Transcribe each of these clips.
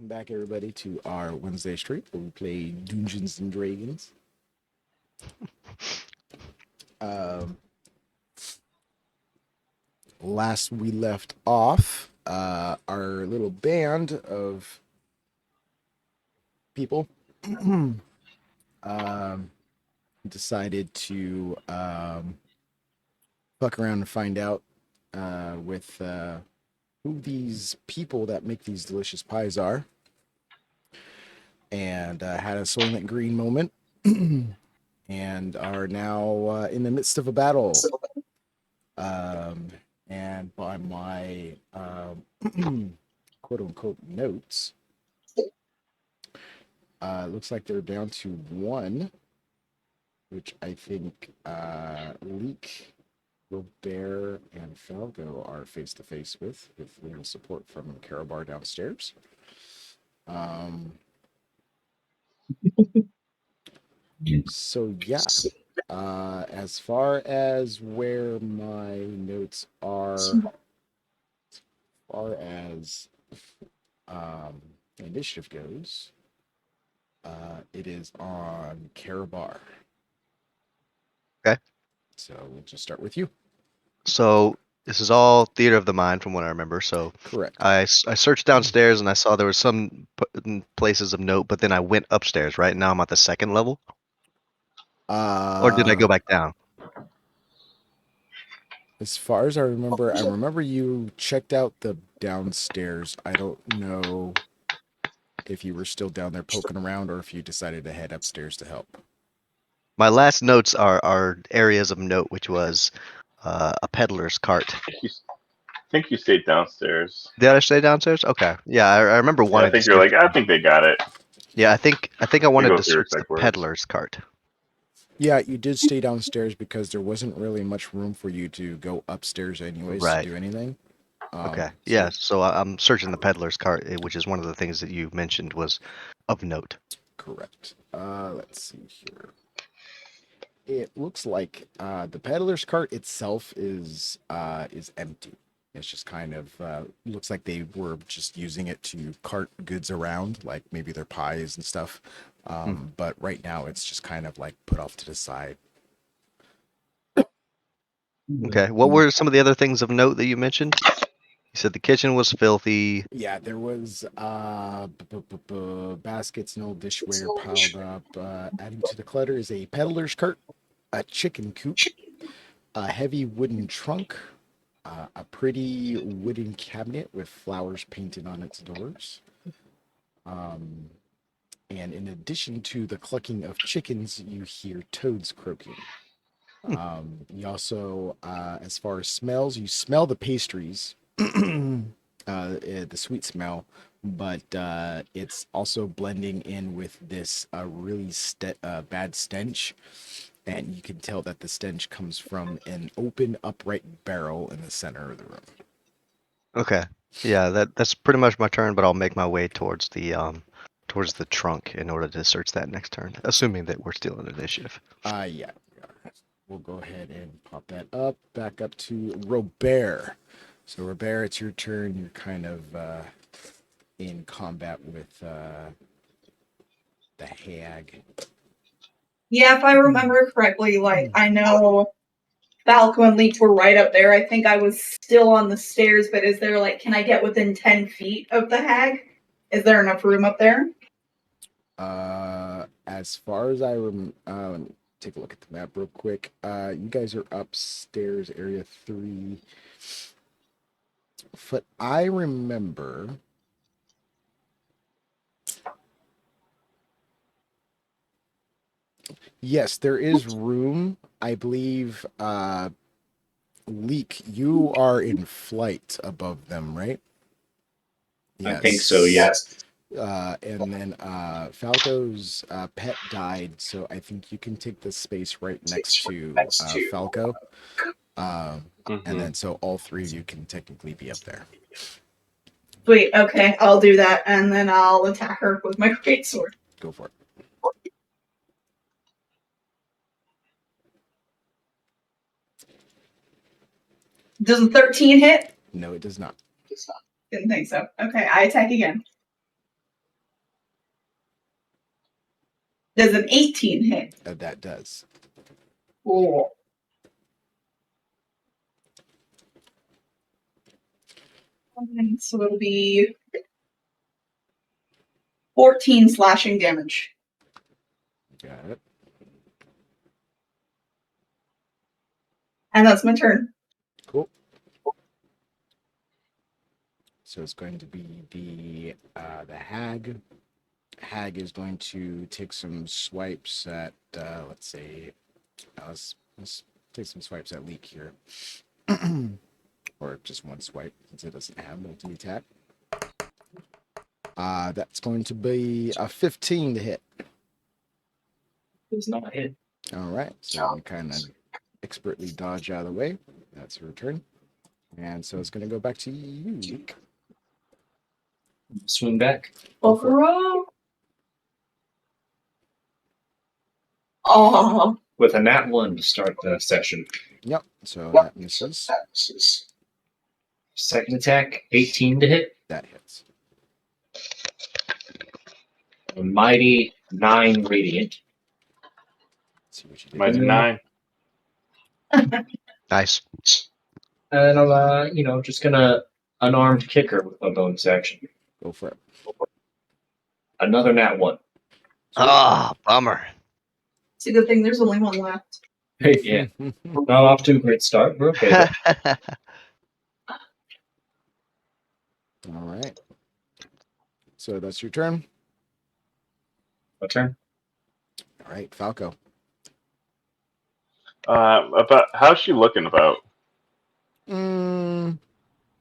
Welcome back, everybody, to our Wednesday stream where we play Dungeons and Dragons. Um, Last we left off, our little band of people um, decided to fuck around and find out with who these people that make these delicious pies are, and had a Soylent Green moment. And are now in the midst of a battle. Um, and by my quote unquote notes, it looks like they're down to one, which I think Leek, Robert, and Falco are face to face with little support from Carabar downstairs. So yeah, as far as where my notes are, as far as initiative goes, it is on Carabar. Okay. So we'll just start with you. So this is all theater of the mind from what I remember. So Correct. I searched downstairs and I saw there was some places of note, but then I went upstairs. Right now I'm at the second level. Or did I go back down? As far as I remember you checked out the downstairs. I don't know if you were still down there poking around or if you decided to head upstairs to help. My last notes are areas of note, which was a peddler's cart. I think you stayed downstairs. Did I stay downstairs? Okay. Yeah, I remember Yeah, I wanting to think you're search. like, I think they got it. Yeah, I think I wanted go to through your search the exact words. peddler's cart. Yeah, you did stay downstairs because there wasn't really much room for you to go upstairs anyways Right. to do anything. Okay. Yeah, so I'm searching the peddler's cart, which is one of the things that you mentioned was of note. Correct. Let's see here. It looks like the peddler's cart itself is empty. It's just kind of looks like they were just using it to cart goods around, like maybe their pies and stuff. But right now, it's just kind of like put off to the side. Okay. What were some of the other things of note that you mentioned? You said the kitchen was filthy. Yeah, there was baskets and old dishware piled up. Adding to the clutter is a peddler's cart, a chicken coop, a heavy wooden trunk, a pretty wooden cabinet with flowers painted on its doors. And in addition to the clucking of chickens, you hear toads croaking. You also, as far as smells, you smell the pastries, the sweet smell, but it's also blending in with this really bad stench. And you can tell that the stench comes from an open, upright barrel in the center of the room. Okay. Yeah, that's pretty much my turn, but I'll make my way towards the trunk in order to search that next turn, assuming that we're still in initiative. Yeah. We'll go ahead and pop that up. Back up to Robert. So Robert, it's your turn. You're kind of in combat with the hag. Yeah, if I remember correctly, I know Falco and Leech were right up there. I think I was still on the stairs, but is there can I get within 10 feet of the hag? Is there enough room up there? As far as I let me take a look at the map real quick. You guys are upstairs, area 3. But I remember. Yes, there is room. I believe Leek, you are in flight above them, right? Yes. I think so, yes. And then Falco's pet died, so I think you can take the space right next to Falco. And then so all three of you can technically be up there. Sweet, okay, I'll do that, and then I'll attack her with my greatsword. Go for it. Does a 13 hit? No, it does not. Didn't think so. Okay, I attack again. Does an 18 hit? That does. Cool. So it'll be 14 slashing damage. Got it. And that's my turn. Cool. So it's going to be the hag. Hag is going to take some swipes at let's say let's take some swipes at Leek here. Or just one swipe since it doesn't have multi-attack. That's going to be a 15 to hit. It's not a hit. All right, so you kind of expertly dodge out of the way. That's your turn. And so it's going to go back to you, Leek. Swing back. Go for it. Overall. Oh, With a nat 1 to start the session. Yep, so that misses. Second attack, 18 to hit. That hits. A mighty 9 radiant. Let's see what you did. Mighty Yeah. 9. Nice. And I'm, just gonna unarmed kick her with my bonus action. Go for it. Another nat 1. Ah, bummer. it's a good thing there's only one left. Yeah. Not off to a great start. We're okay. though. All right. So that's your turn. My turn. All right, Falco. About how's she looking about?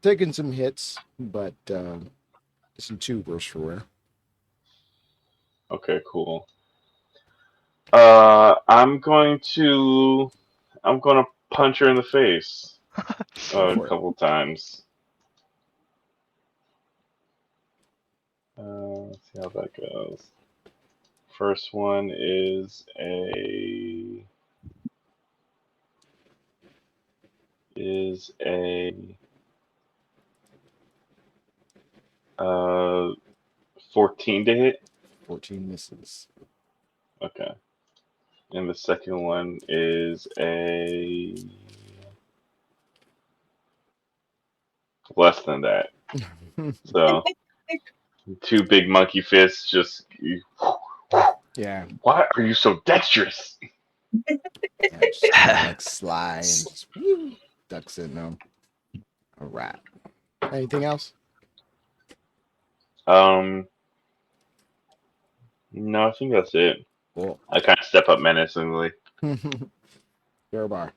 Taking some hits, but some too worse for wear. Okay, cool. I'm gonna punch her in the face a For it. couple times. Let's see how that goes. First one is a 14 to hit. 14 misses. Okay. And the second one is a less than that. So 2 big monkey fists just. Yeah. Why are you so dexterous? Yeah, just kinda like sly and just ducks in them. All right. Anything else? No, I think that's it. Cool. I kind of step up menacingly. Bar.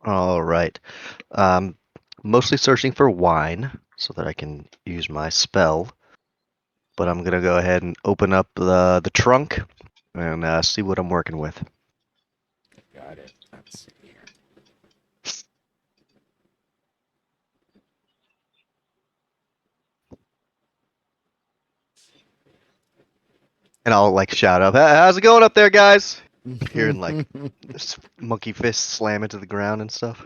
All right. Mostly searching for wine so that I can use my spell. But I'm gonna go ahead and open up the trunk and see what I'm working with. Got it. Let's see here. And I'll like shout up, "Hey, how's it going up there, guys?" Hearing like this monkey fist slam into the ground and stuff.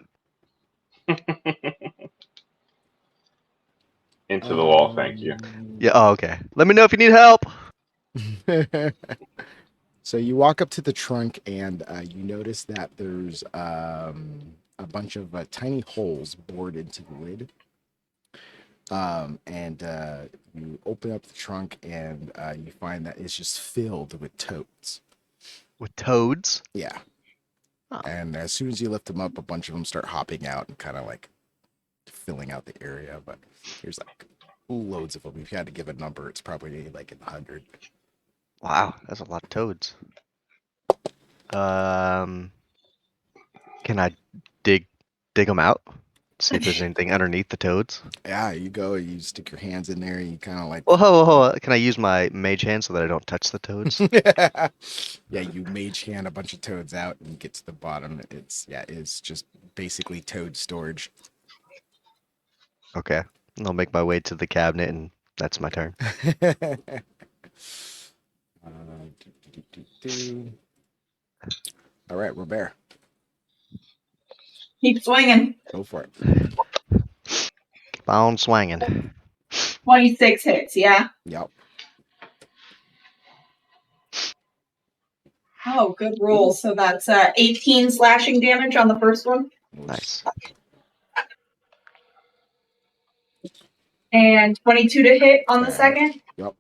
Into the wall, thank you. Yeah. Oh, okay. Let me know if you need help. So you walk up to the trunk and you notice that there's a bunch of tiny holes bored into the lid. And you open up the trunk and you find that it's just filled with toads. With toads. Yeah. Oh. And as soon as you lift them up, a bunch of them start hopping out and kind of like filling out the area. But there's like loads of them. If you had to give a number, it's probably like in the 100. Wow, that's a lot of toads. Can I dig them out? See if there's anything underneath the toads. Yeah, you go, you stick your hands in there, you kind of like. Whoa. Can I use my mage hand so that I don't touch the toads? Yeah, you mage hand a bunch of toads out and get to the bottom. It's just basically toad storage. Okay. I'll make my way to the cabinet and that's my turn. All right, Robert, Keep swinging. go for it. Keep on swinging. 26 hits, yeah? Yep. Oh, good roll. So that's 18 slashing damage on the first one. Nice. And 22 to hit on the That second. hits. Yep.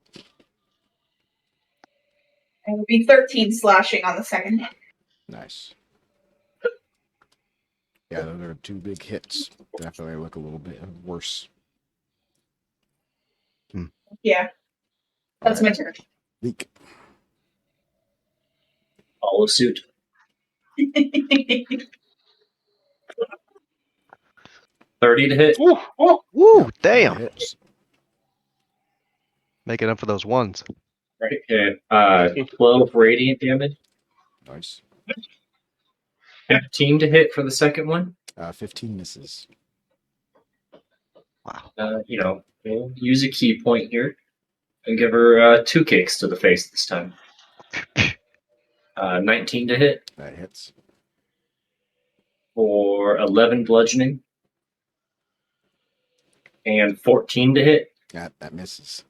And it would be 13 slashing on the second. Nice. Yeah, those are 2 big hits. Definitely look a little bit worse. Yeah, that's my turn. Leak. Follow suit. 30 to hit. Ooh, ooh. Woo! Yep, that Damn. hits. Making up for those ones. Right. Okay. 12 radiant damage. Nice. 15 to hit for the second one. 15 misses. Wow. We'll use a key point here and give her 2 kicks to the face this time. 19 to hit That hits. for 11 bludgeoning. And 14 to hit. That misses.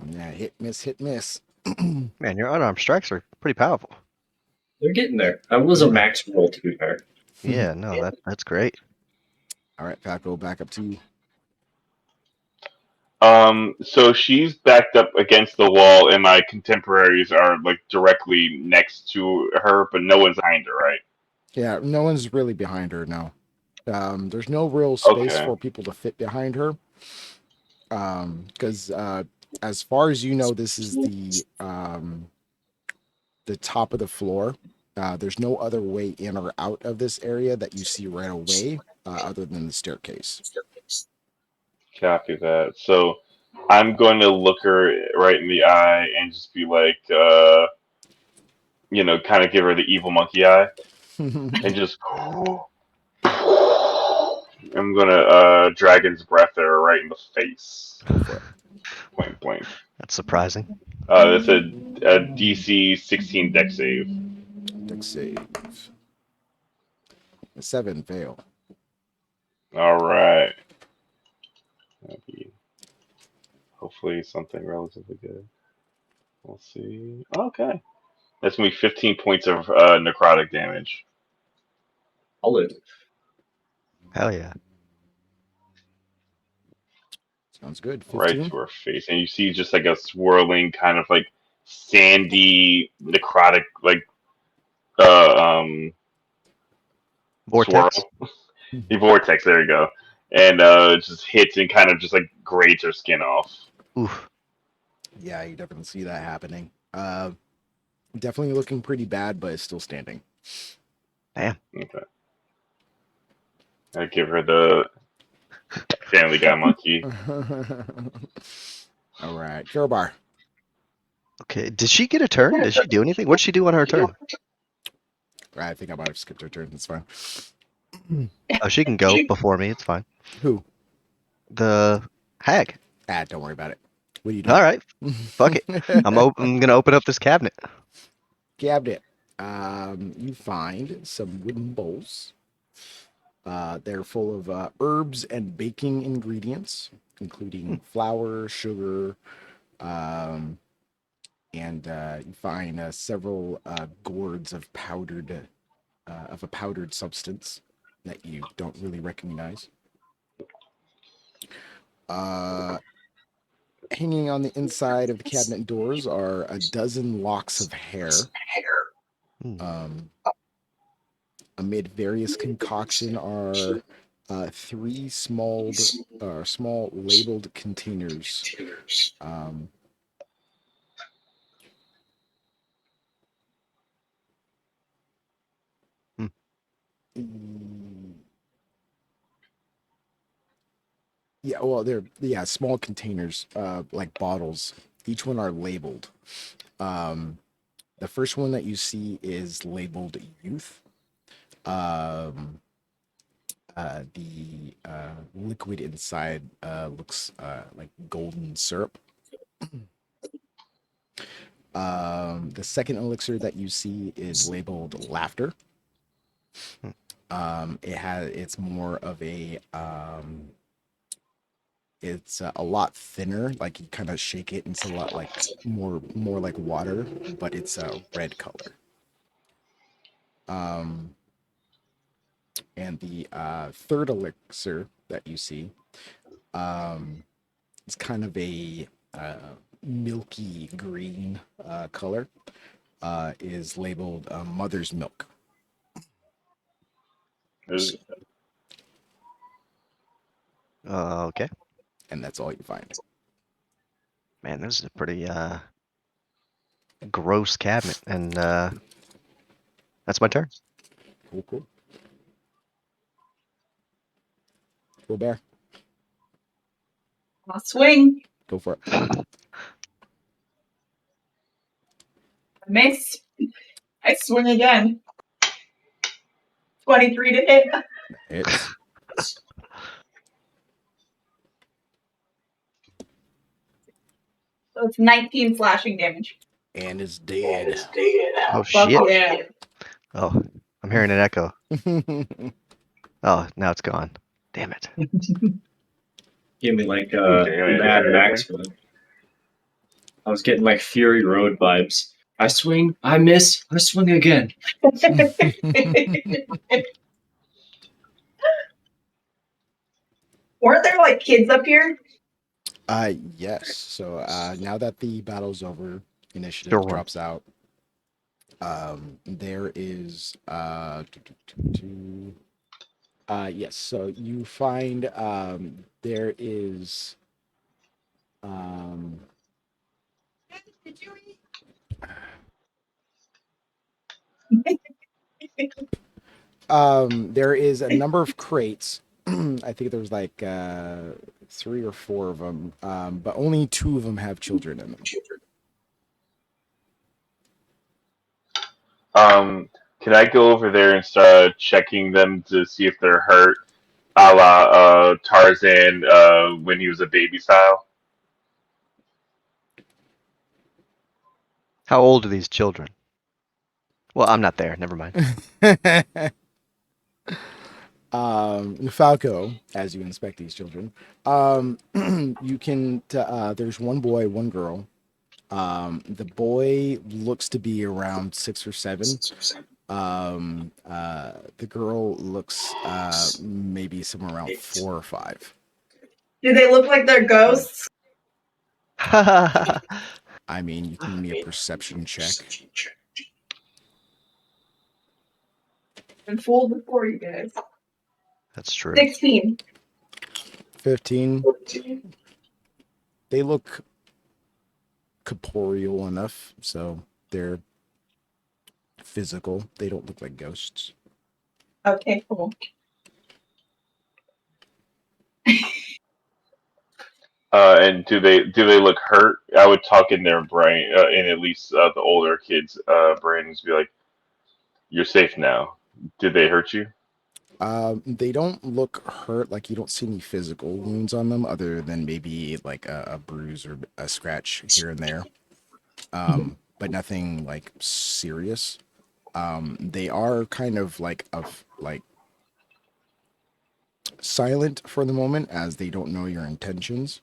Yeah, hit, miss. Man, your unarmed strikes are pretty powerful. They're getting there. That was a max roll, to be fair. Yeah, no, that's great. All right, Falco, back up to you. So she's backed up against the wall, and my contemporaries are like directly next to her, but no one's behind her, right? Yeah, no one's really behind her now. There's no real space Okay. for people to fit behind her. Because as far as you know, this is the top of the floor. There's no other way in or out of this area that you see right away, other than the staircase. Copy that. So I'm going to look her right in the eye and just be like, kind of give her the evil monkey eye, and just. I'm gonna dragon's breath her right in the face. Go for it. Blank, blank. That's surprising. That's a DC 16 deck save. Dex save. A 7 fail. All right. Hopefully something relatively good. We'll see. Okay. That's gonna be 15 points of necrotic damage. I'll live. Hell yeah. Sounds good. Right 15. to her face. And you see just like a swirling kind of like sandy necrotic swirl. Vortex. The vortex, there you go. And it just hits and kind of just like grates her skin off. Oof. Yeah, you definitely see that happening. Definitely looking pretty bad, but it's still standing. Damn. Okay. I give her the Family Guy monkey. All right, Karabar. Okay. Did she get a turn? Did she do anything? What'd she do on her turn? I think I might have skipped her turn. It's fine. Oh, she can go before me. It's fine. Who? The hag. Don't worry about it. What are you doing? All right. Fuck it. I'm gonna open up this cabinet. Cabinet. You find some wooden bowls. They're full of herbs and baking ingredients, including flour, sugar, and you find several gourds of a powdered substance that you don't really recognize. Hanging on the inside of the cabinet doors are a dozen locks of hair. Amid various concoction are 3 small labeled containers. Yeah, well, they're small containers, like bottles. Each one are labeled. The first one that you see is labeled youth. The liquid inside looks like golden syrup. The second elixir that you see is labeled laughter. It's more of a it's a lot thinner. Like you kind of shake it, and it's a lot like more like water, but it's a red color. And the third elixir that you see, it's kind of a milky green color. Is labeled mother's milk, Is- Okay. and that's all you find. Man, this is a pretty gross cabinet, and that's my turn. Cool. Go bear. I'll swing. Go for it. I miss. I swing again. 23 to hit. Hits. So it's 19 slashing damage. And is dead. Oh Fuck shit! yeah. Oh, I'm hearing an echo. Oh, now it's gone. Damn it. Give me like Damn it. Mad Max one. I was getting like Fury Road vibes. I swing, I miss, I swing again. Weren't there like kids up here? Yes. So now that the battle's over, initiative Sure. drops out. There is yes. So you find there is there is a number of crates. I think there's like 3 or 4 of them, but only 2 of them have children in them. Can I go over there and start checking them to see if they're hurt, a la Tarzan when he was a baby style? How old are these children? Well, I'm not there. Never mind. Falco, as you inspect these children, you can. There's one boy, one girl. The boy looks to be around 6 or 7. The girl looks maybe somewhere around 4 or 5. Do they look like they're ghosts? I mean, you can give me a perception check. Been fooled before, you guys. That's true. 16. 15. They look corporeal enough, so they're physical. They don't look like ghosts. Okay, cool. And do they look hurt? I would talk in their brain, in at least the older kids' brains, be like, "You're safe now." Did they hurt you? They don't look hurt. Like you don't see any physical wounds on them, other than maybe like a bruise or a scratch here and there. But nothing like serious. They are kind of like silent for the moment, as they don't know your intentions.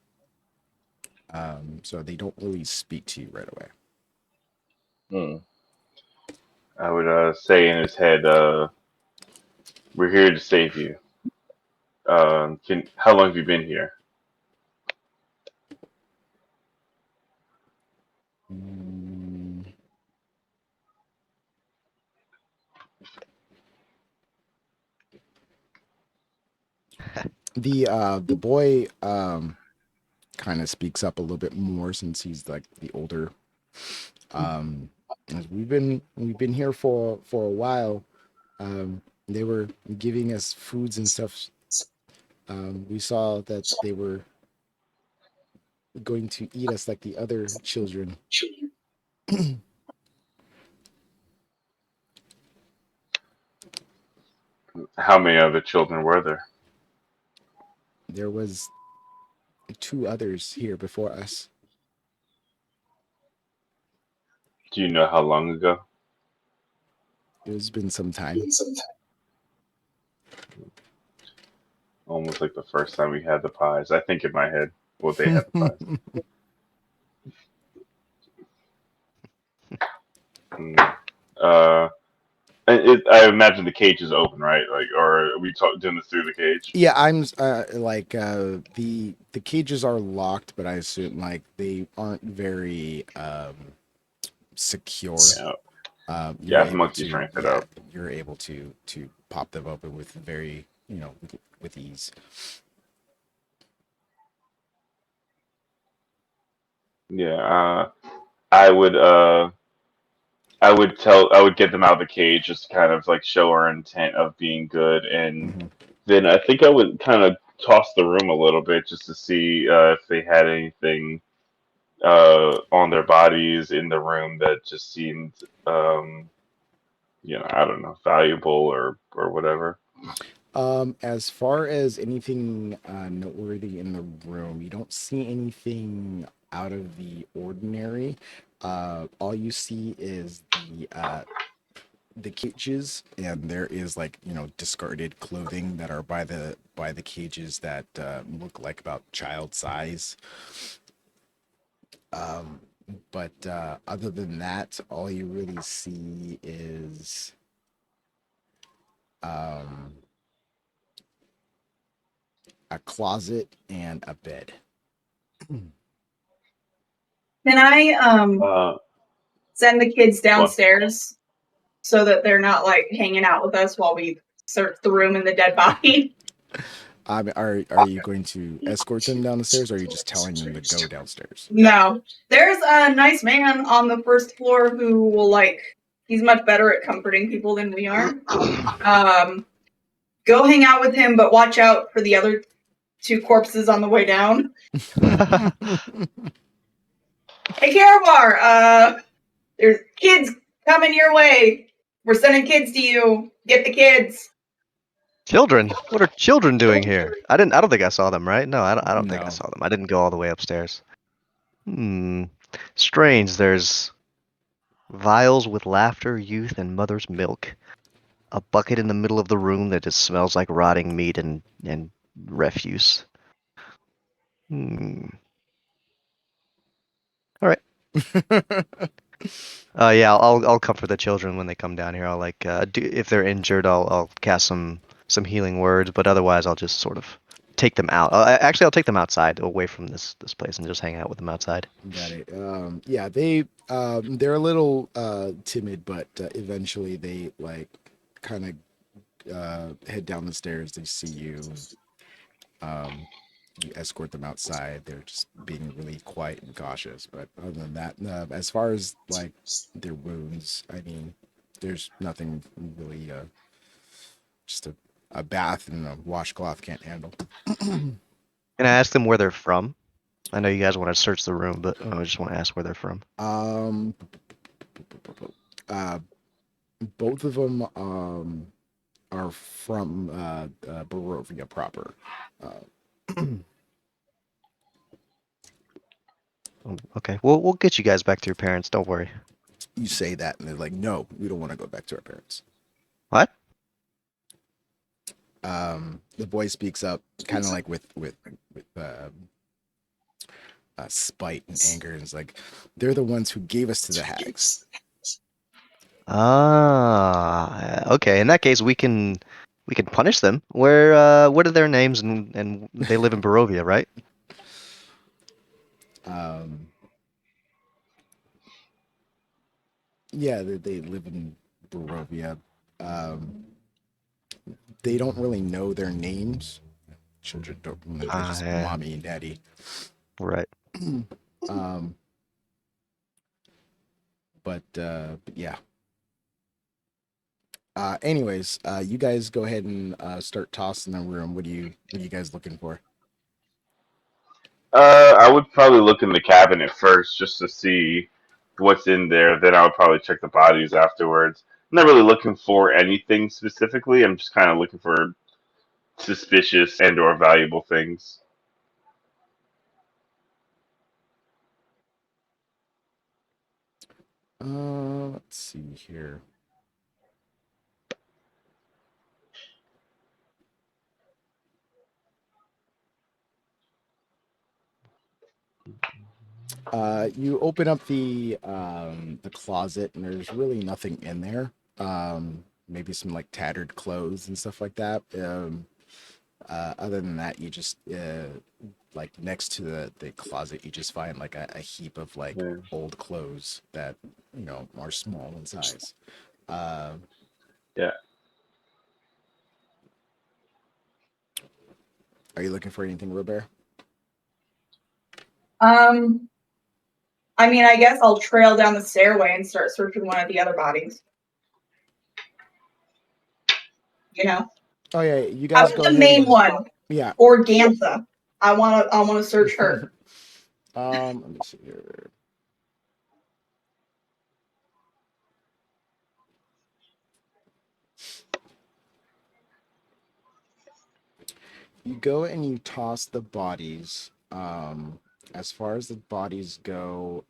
So they don't really speak to you right away. I would say in his head, "We're here to save you." How long have you been here? Mm. The boy kind of speaks up a little bit more, since he's like the older. As we've been here for a while. They were giving us foods and stuff. We saw that they were going to eat us like the other children. How many other children were there? There was 2 others here before us. Do you know how long ago? It's been some time. almost like the first time we had the pies. I think in my head, well, they had the pies. Mm. Uh, I imagine the cage is open, right? Like, or are we doing this through the cage? Yeah, I'm like the cages are locked, but I assume like they aren't very secure. Yeah, You're yeah. able Monkey to strength it up. you're able to pop them open with very with ease. Yeah. I would. I would get them out of the cage, just to kind of like show our intent of being good, and Mhm. then I think I would kind of toss the room a little bit just to see if they had anything on their bodies in the room that just seemed, I don't know, valuable or whatever. As far as anything noteworthy in the room, you don't see anything out of the ordinary. All you see is the cages, and there is like discarded clothing that are by the cages that look like about child size. Um, but other than that, all you really see is um, a closet and a bed. Can I Uh, send the kids what? downstairs so that they're not like hanging out with us while we search the room and the dead body? Are you going to escort them down the stairs, or are you just telling them to go downstairs? No. There's a nice man on the first floor who will he's much better at comforting people than we are. Go hang out with him, but watch out for the other two corpses on the way down. Hey, Caravar, there's kids coming your way. We're sending kids to you. Get the kids. Children? What are children doing here? I don't think I saw them, right? No, I don't think I No. saw them. I didn't go all the way upstairs. Hmm. Strange. There's vials with laughter, youth, and mother's milk. A bucket in the middle of the room that just smells like rotting meat and refuse. Hmm. All right. Yeah, I'll comfort the children when they come down here. I'll like if they're injured, I'll cast some healing words, but otherwise I'll just sort of take them out. Actually, I'll take them outside, away from this place, and just hang out with them outside. Got it. Yeah, they're a little timid, but eventually they like kind of head down the stairs. They see you. Um, you escort them outside. They're just being really quiet and cautious. But other than that, as far as like their wounds, I mean, there's nothing really. Just a bath and a washcloth can't handle. Can I ask them where they're from? I know you guys want to search the room, but I just want to ask where they're from. Um, uh, both of them are from Barovia proper. Uh, Oh, okay, we'll get you guys back to your parents. Don't worry. you say that, and they're like, "No, we don't want to go back to our parents." What? The boy speaks up, kind of like with spite and anger, and is like, "They're the ones who gave us to the hags." Ah, okay. In that case, we can punish them. What are their names and they live in Barovia, right? Um, yeah, they live in Barovia. Um, they don't really know their names. Children don't know. They're Ah, just yeah, mommy and daddy. right. um, but yeah. Anyways, you guys go ahead and start tossing the room. What are you guys looking for? I would probably look in the cabinet first just to see what's in there. Then I would probably check the bodies afterwards. I'm not really looking for anything specifically. I'm just kind of looking for suspicious and or valuable things. Let's see here. You open up the closet, and there's really nothing in there. Maybe some like tattered clothes and stuff like that. Other than that, you just like next to the closet, you just find like a heap of like Yeah. old clothes that are small in size. Uh, Yeah. are you looking for anything, Robert? I mean, I guess I'll trail down the stairway and start searching one of the other bodies. You know, Oh yeah, you how guys about go the ahead main and one, yeah. Organtha? I wanna search her. Let me see here. You go and you toss the bodies. As far as the bodies go,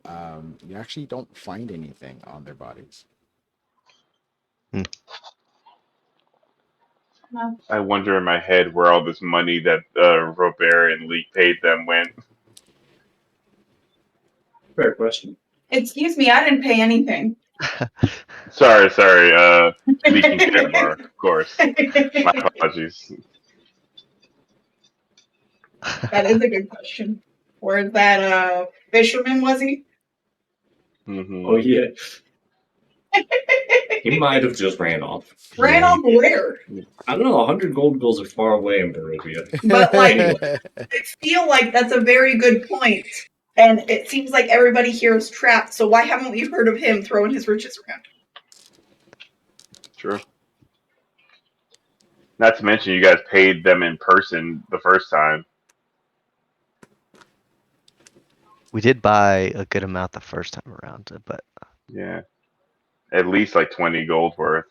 you actually don't find anything on their bodies. I wonder in my head where all this money that Robert and Leek paid them went. Fair question. Excuse me, I didn't pay anything. Sorry. Leek and Karabar, of course. My apologies. That is a good question. Where's that fisherman was he? Oh Hmm. yeah, he might have just ran off. Ran Yeah, off where? I don't know. 100 gold goes are far away in Barovia. But like Anyway, I feel like that's a very good point. And it seems like everybody here is trapped, so why haven't we heard of him throwing his riches around? True. Not to mention, you guys paid them in person the first time. we did buy a good amount the first time around, but Yeah. At least like 20 gold worth.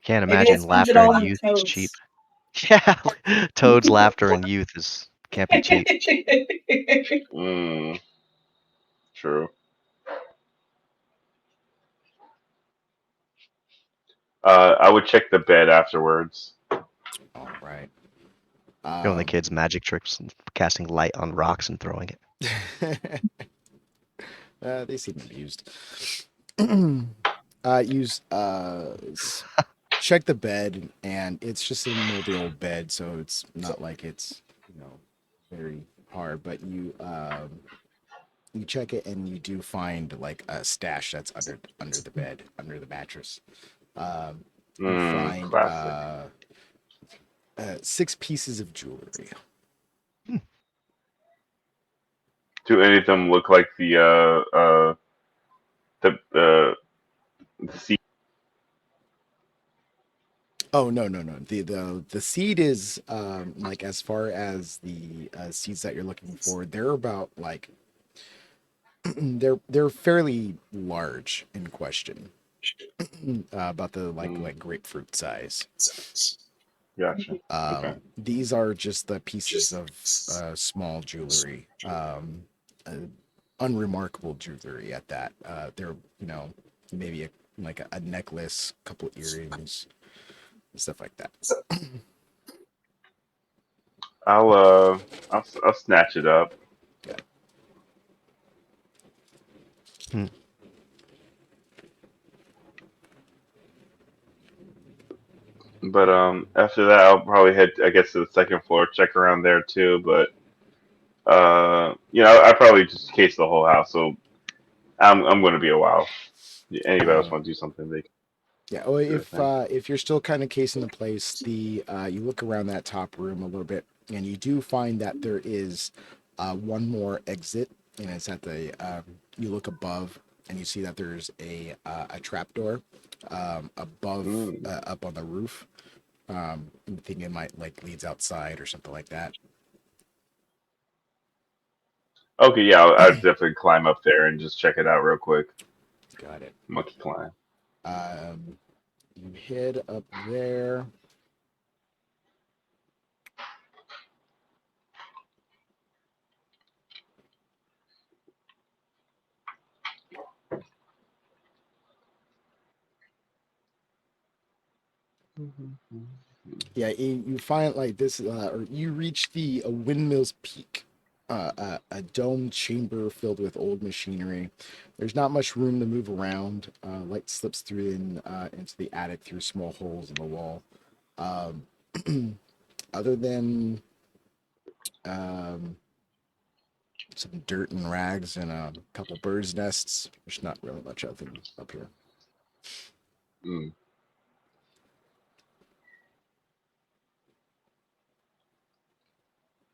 can't Maybe I imagine spent it laughter all and on youth is cheap. toads. Yeah, Toad's laughter and youth is can't be cheap. Mm, true. I would check the bed afterwards. All right. Showing the kids magic tricks and casting light on rocks and throwing it. They seem amused. Use check the bed, and it's just a moldy old bed, so it's not like it's very hard. But you check it, and you do find like a stash that's under the bed, under the mattress. You find Classic. 6 pieces of jewelry. Do any of them look like the sea? Oh no. The seed is like as far as the seeds that you're looking for, they're about like they're fairly large in question. About the Mm, like grapefruit size. gotcha. Okay. These are just the pieces of small jewelry. Uh, Unremarkable jewelry at that. They're maybe like a necklace, couple earrings, stuff like that. I'll snatch it up. Yeah. Hmm. But after that, I'll probably head, I guess, to the second floor, check around there too. But I probably just case the whole house. So I'm going to be a while. Anybody else Um, want to do something? They can Yeah, well, do their thing. if you're still kind of casing the place, the you look around that top room a little bit, and you do find that there is one more exit, and it's at the you look above, and you see that there's a trap door above Mm. up on the roof. I'm thinking it might like leads outside or something like that. Okay, yeah, I'll definitely climb up there and just check it out real quick. Got it. Monkey climb. You head up there. Yeah, you find like this, or you reach the windmill's peak. a domed chamber filled with old machinery. There's not much room to move around. Light slips through into the attic through small holes in the wall. Um, other than some dirt and rags and a couple birds' nests, there's not really much other up here. Mm.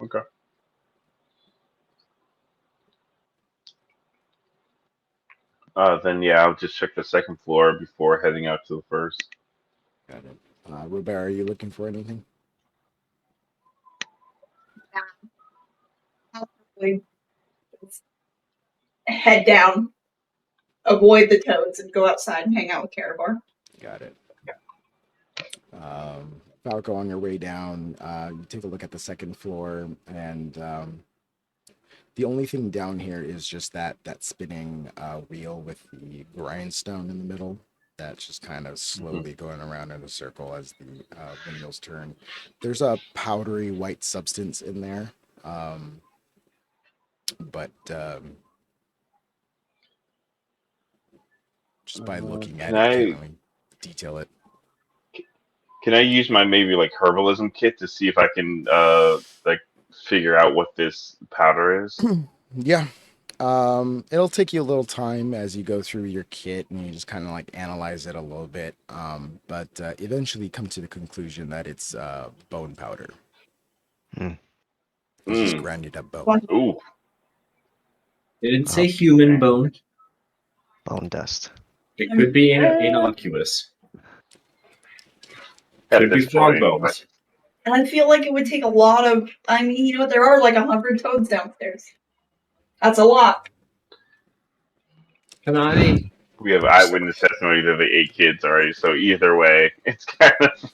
Okay. Then yeah, I'll just check the second floor before heading out to the first. Got it. Robert, are you looking for anything? Probably head down, avoid the toads, and go outside and hang out with Carabar. Got it. Falco, on your way down, you take a look at the second floor, and the only thing down here is just that spinning wheel with the grindstone in the middle. That's just kind of slowly going around in a circle as the windmills turn. There's a powdery white substance in there, but just by looking at Can it, you can't I really detail it. can I use my maybe like herbalism kit to see if I can like figure out what this powder is? Yeah. It'll take you a little time as you go through your kit and you just kind of like analyze it a little bit. But eventually come to the conclusion that it's bone powder. Hmm. It's just Mm. grinded up bone. What? Ooh. It didn't say human bone. Bone dust. It could be innocuous. At Could be this frog point, bones. And I feel like it would take a lot of. I mean, you know, there are like 100 toads downstairs. That's a lot. Can I we have eyewitness testimony that they ate kids already. So either way, it's kind of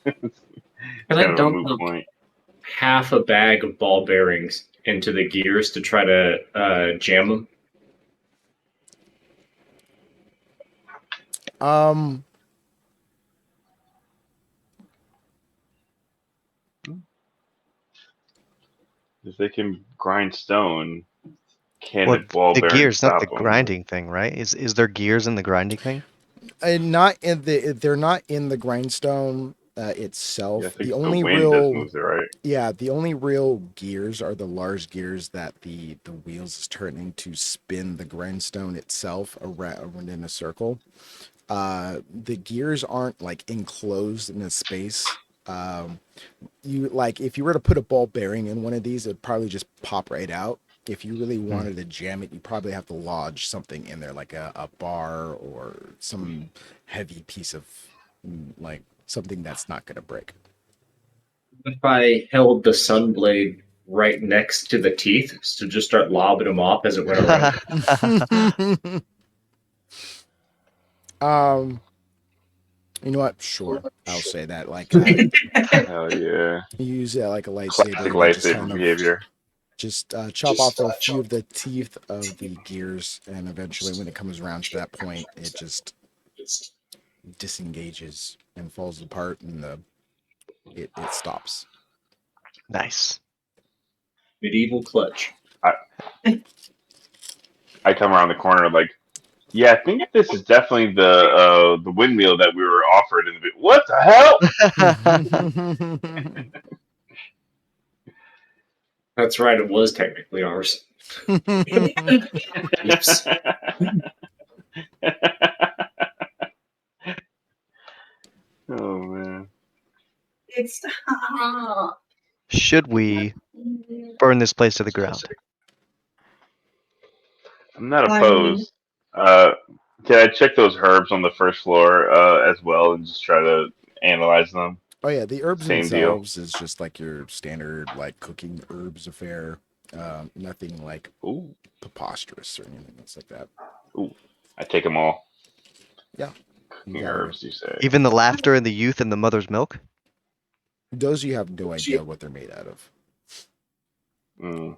a dump moot point. half a bag of ball bearings into the gears to try to jam them? If they can grind stone, can Well, the ball the bearing gears, not the stop them? grinding thing, right? Is there gears in the grinding thing? Not in the. They're not in the grindstone itself. Yeah, I think The the only wind just real. moves it, right? Yeah, the only real gears are the large gears that the wheels is turning to spin the grindstone itself around in a circle. The gears aren't like enclosed in a space. You like if you were to put a ball bearing in one of these, it'd probably just pop right out. If you really wanted to jam it, you probably have to lodge something in there, like a bar or some heavy piece of like something that's not gonna break. If I held the sunblade right next to the teeth to just start lobbing them off as it went around? You know what? Sure, I'll say that. Like, Hell yeah! you use like a lightsaber, Classic and you just lightsaber kind of behavior. just chop off a few of the teeth of the gears, and eventually, when it comes around to that point, it just disengages and falls apart, and it stops. Nice. Medieval clutch. I come around the corner like, yeah, I think this is definitely the windmill that we were offered in the bit. What the hell? That's right, it was technically ours. Oops. Oh man. It's. Should we burn this place to the ground? I'm not I mean, opposed. Uh, can I check those herbs on the first floor as well and just try to analyze them? Oh yeah, the herbs Same deal. themselves is just like your standard like cooking herbs affair. Nothing like Ooh, preposterous or anything else like that. ooh. I take them all. Yeah, you Cooking got it. herbs, you say? Even the laughter and the youth and the mother's milk? Those you have no idea what they're made out of, Mm.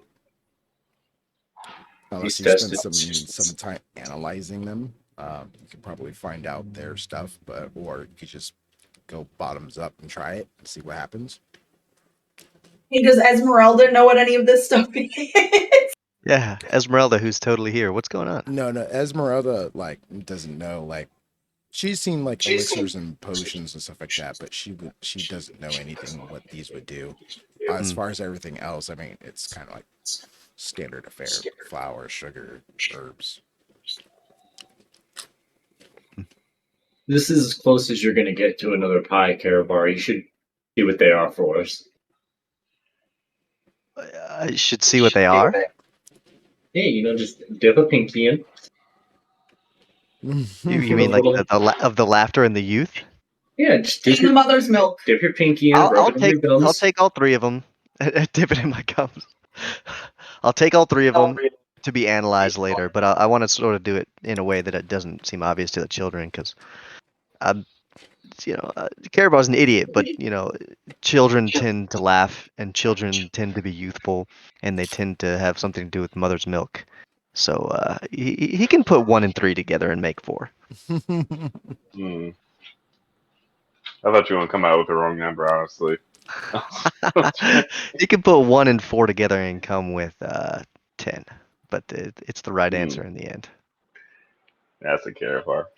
unless He's you spend tested. some time analyzing them. You could probably find out their stuff, but or you could just go bottoms up and try it and see what happens. hey, does Esmeralda know what any of this stuff is? Yeah, Esmeralda, who's totally here. What's going on? No, Esmeralda like doesn't know. Like she's seen like elixirs and potions and stuff like that, but she doesn't know anything what these would do. As Hmm. far as everything else, I mean, it's kind of like standard affair: flour, sugar, herbs. This is as close as you're going to get to another pie, Carabar. You should see what they are for us. I should see what they are. Hey, just dip a pinky in. You mean like the laughter and the youth? Yeah, just dip In the your, mother's milk. dip your pinky in, rub it on your I'll gums. take all 3 of them. Dip it in my gums. I'll take all 3 of them to be analyzed later, but I want to sort of do it in a way that it doesn't seem obvious to the children, because Carabar's an idiot, but children tend to laugh, and children tend to be youthful, and they tend to have something to do with mother's milk. So he can put 1 and 3 together and make 4. Hmm. I thought you were gonna come out with the wrong number, honestly. He can put 1 and 4 together and come with 10, but it's the right Hmm. answer in the end. That's a Carabar.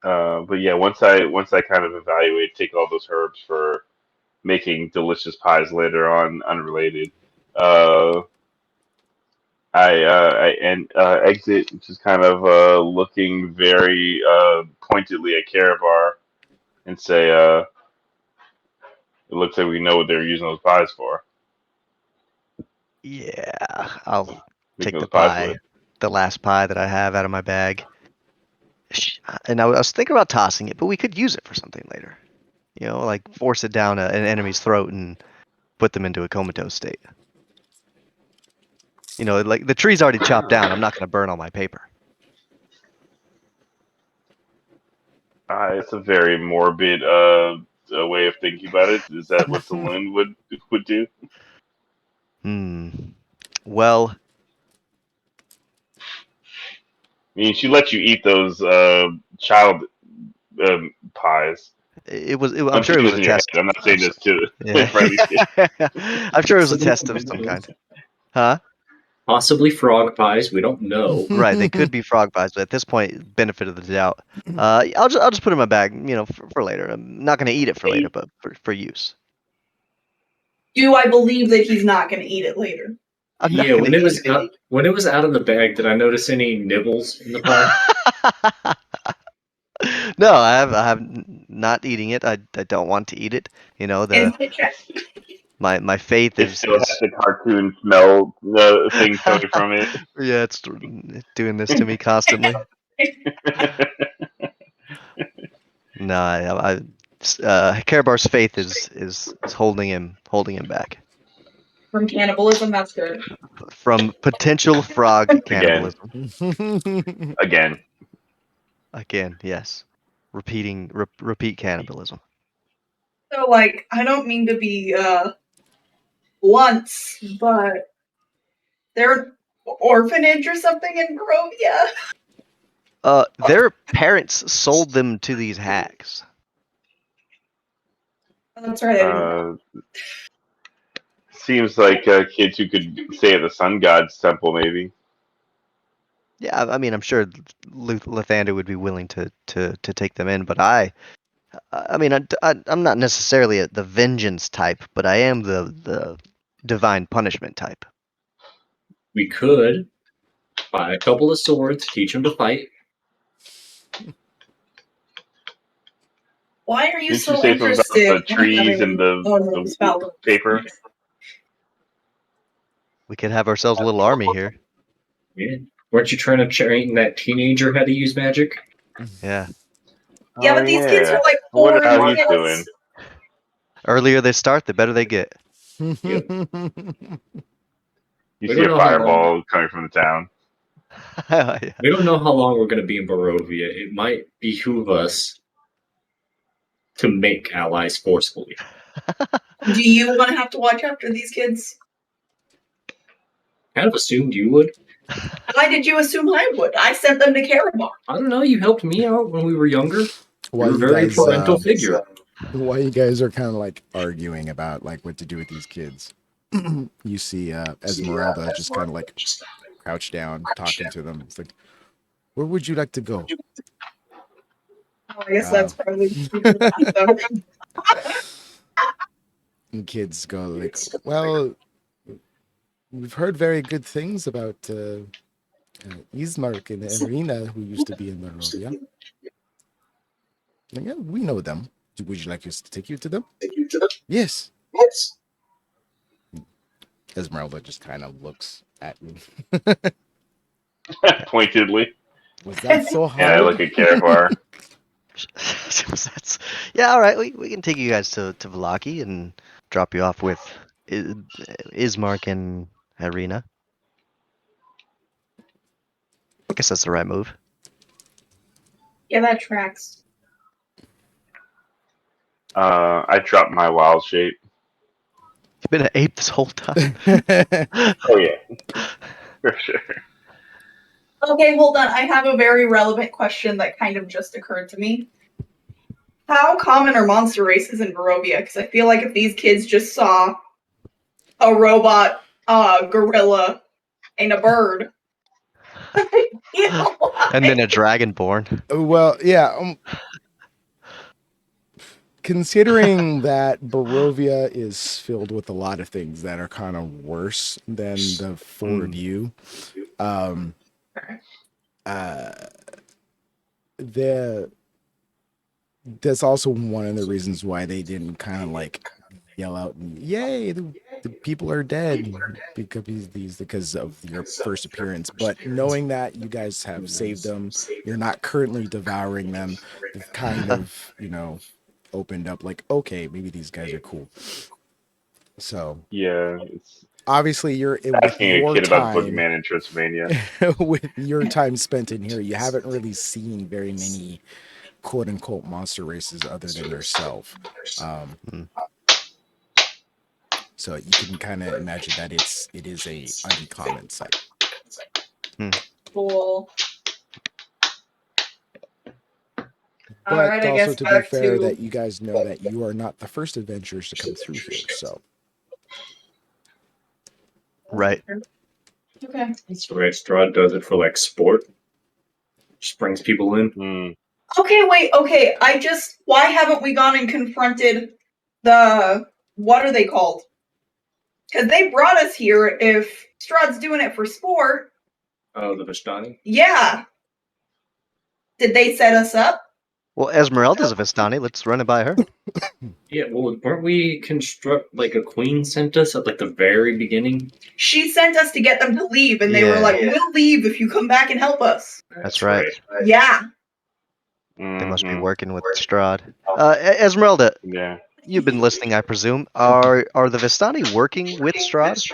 But yeah, once I kind of evaluate, take all those herbs for making delicious pies later on, unrelated. I exit, just kind of looking very pointedly at Carabar and say, "It looks like we know what they're using those pies for. Yeah, I'll take Making the those pies pie, with." the last pie that I have out of my bag. And I was thinking about tossing it, but we could use it for something later. Like force it down an enemy's throat and put them into a comatose state. Like the tree's already chopped down. I'm not going to burn all my paper. It's a very morbid way of thinking about it. Is that what Saloon would do? Well, I mean, she let you eat those child pies. I'm I'm sure it thinking was this a in your head. test. I'm not saying this to Yeah. in front of these kids. I'm sure it was a test of some kind. Huh? Possibly frog pies. We don't know. Right, they could be frog pies, but at this point, benefit of the doubt. I'll just put it in my bag, for later. I'm not going to eat it for later, but for use. Do I believe that he's not going to eat it later? I'm not Yeah, going to eat it. when it was out of the bag, did I notice any nibbles in the pie? No, I have not eating it. I don't want to eat it. Insight check. My faith It is still has the cartoon smell thing coming from it. yeah, it's doing this to me constantly. No, Karabar's faith is holding him back From cannibalism, that's good. from potential frog Again. cannibalism. Again. Again, yes. Repeat cannibalism. So, I don't mean to be blunt, but they're an orphanage or something in Barovia. Their parents sold them to these hags. That's right. I didn't know. Seems like kids who could stay at the Sun God's temple, maybe. Yeah, I mean, I'm sure Lathander would be willing to take them in, but I'm not necessarily the vengeance type, but I am the divine punishment type. We could buy a couple of swords, teach them to fight. Why are you Didn't so you say something about interested the trees and the spell? paper? We could have ourselves a little army here. Yeah. Weren't you trying to train that teenager how to use magic? Yeah. Yeah, but these kids are like 4 I wonder how and he's 6. doing. Earlier they start, the better they get. You We see don't a know how long. fireball coming from the town. Yeah. We don't know how long we're going to be in Barovia. It might behoove us to make allies forcefully. Do you want to have to watch after these kids? Kind of assumed you would. Why did you assume I would? I sent them to Carabar. I don't know. You helped me out when we were younger. While You're a you very guys parental figure. while you guys are kind of like arguing about like what to do with these kids, you see Esmeralda just kind of like crouched down, talking to them. It's like, where would you like to go? Oh, I guess Uh, that's probably them. and kids go like, well, we've heard very good things about Ismark and Enrina, who used to be in Barovia. Like, yeah, we know them. Would you like us to take you to them? Yes. Esmeralda just kind of looks at you. Pointedly. Was that so And I hard? look at Karavar. Yeah, all right. We can take you guys to Velaki and drop you off with Ismark and Irina. I guess that's the right move. Yeah, that tracks. I dropped my wild shape. You've been an ape this whole time. Oh yeah, for sure. Okay, hold on. I have a very relevant question that kind of just occurred to me. How common are monster races in Barovia? Because I feel like if these kids just saw a robot, gorilla, and a bird, you know, And then a dragonborn. Well, yeah. Considering that Barovia is filled with a lot of things that are kind of worse than the four of you, the that's also one of the reasons why they didn't kind of like yell out, "Yay, the people are dead," because of your first appearance. But knowing that you guys have saved them, you're not currently devouring them, they've kind of, opened up like, okay, maybe these guys are cool. So Yeah, it's obviously you're with asking a your kid about the time boogeyman in Transylvania. with your time spent in here, you haven't really seen very many quote unquote monster races other than yourself. So you can kind of imagine that it is a uncommon sight. cool. All But right, I also guess to be back fair, to that you guys know that you are not the first adventurers to come through here. So Right. Okay. That's right. Strahd does it for like sport. Just brings people in. Hmm. Okay, wait. Okay, why haven't we gone and confronted the what are they called? Because they brought us here. If Strahd's doing it for sport, Oh, the Vistani? yeah. Did they set us up? Well, Esmeralda's a Vistani. Let's run it by her. Yeah, well, weren't we construct like a queen sent us at like the very beginning? She sent us to get them to leave, and they were Yeah. like, "We'll leave if you come back and help us." That's right. Yeah. They must be Mhm. working with Strahd. Esmeralda, Yeah. you've been listening, I presume. Are the Vistani working with Strahd?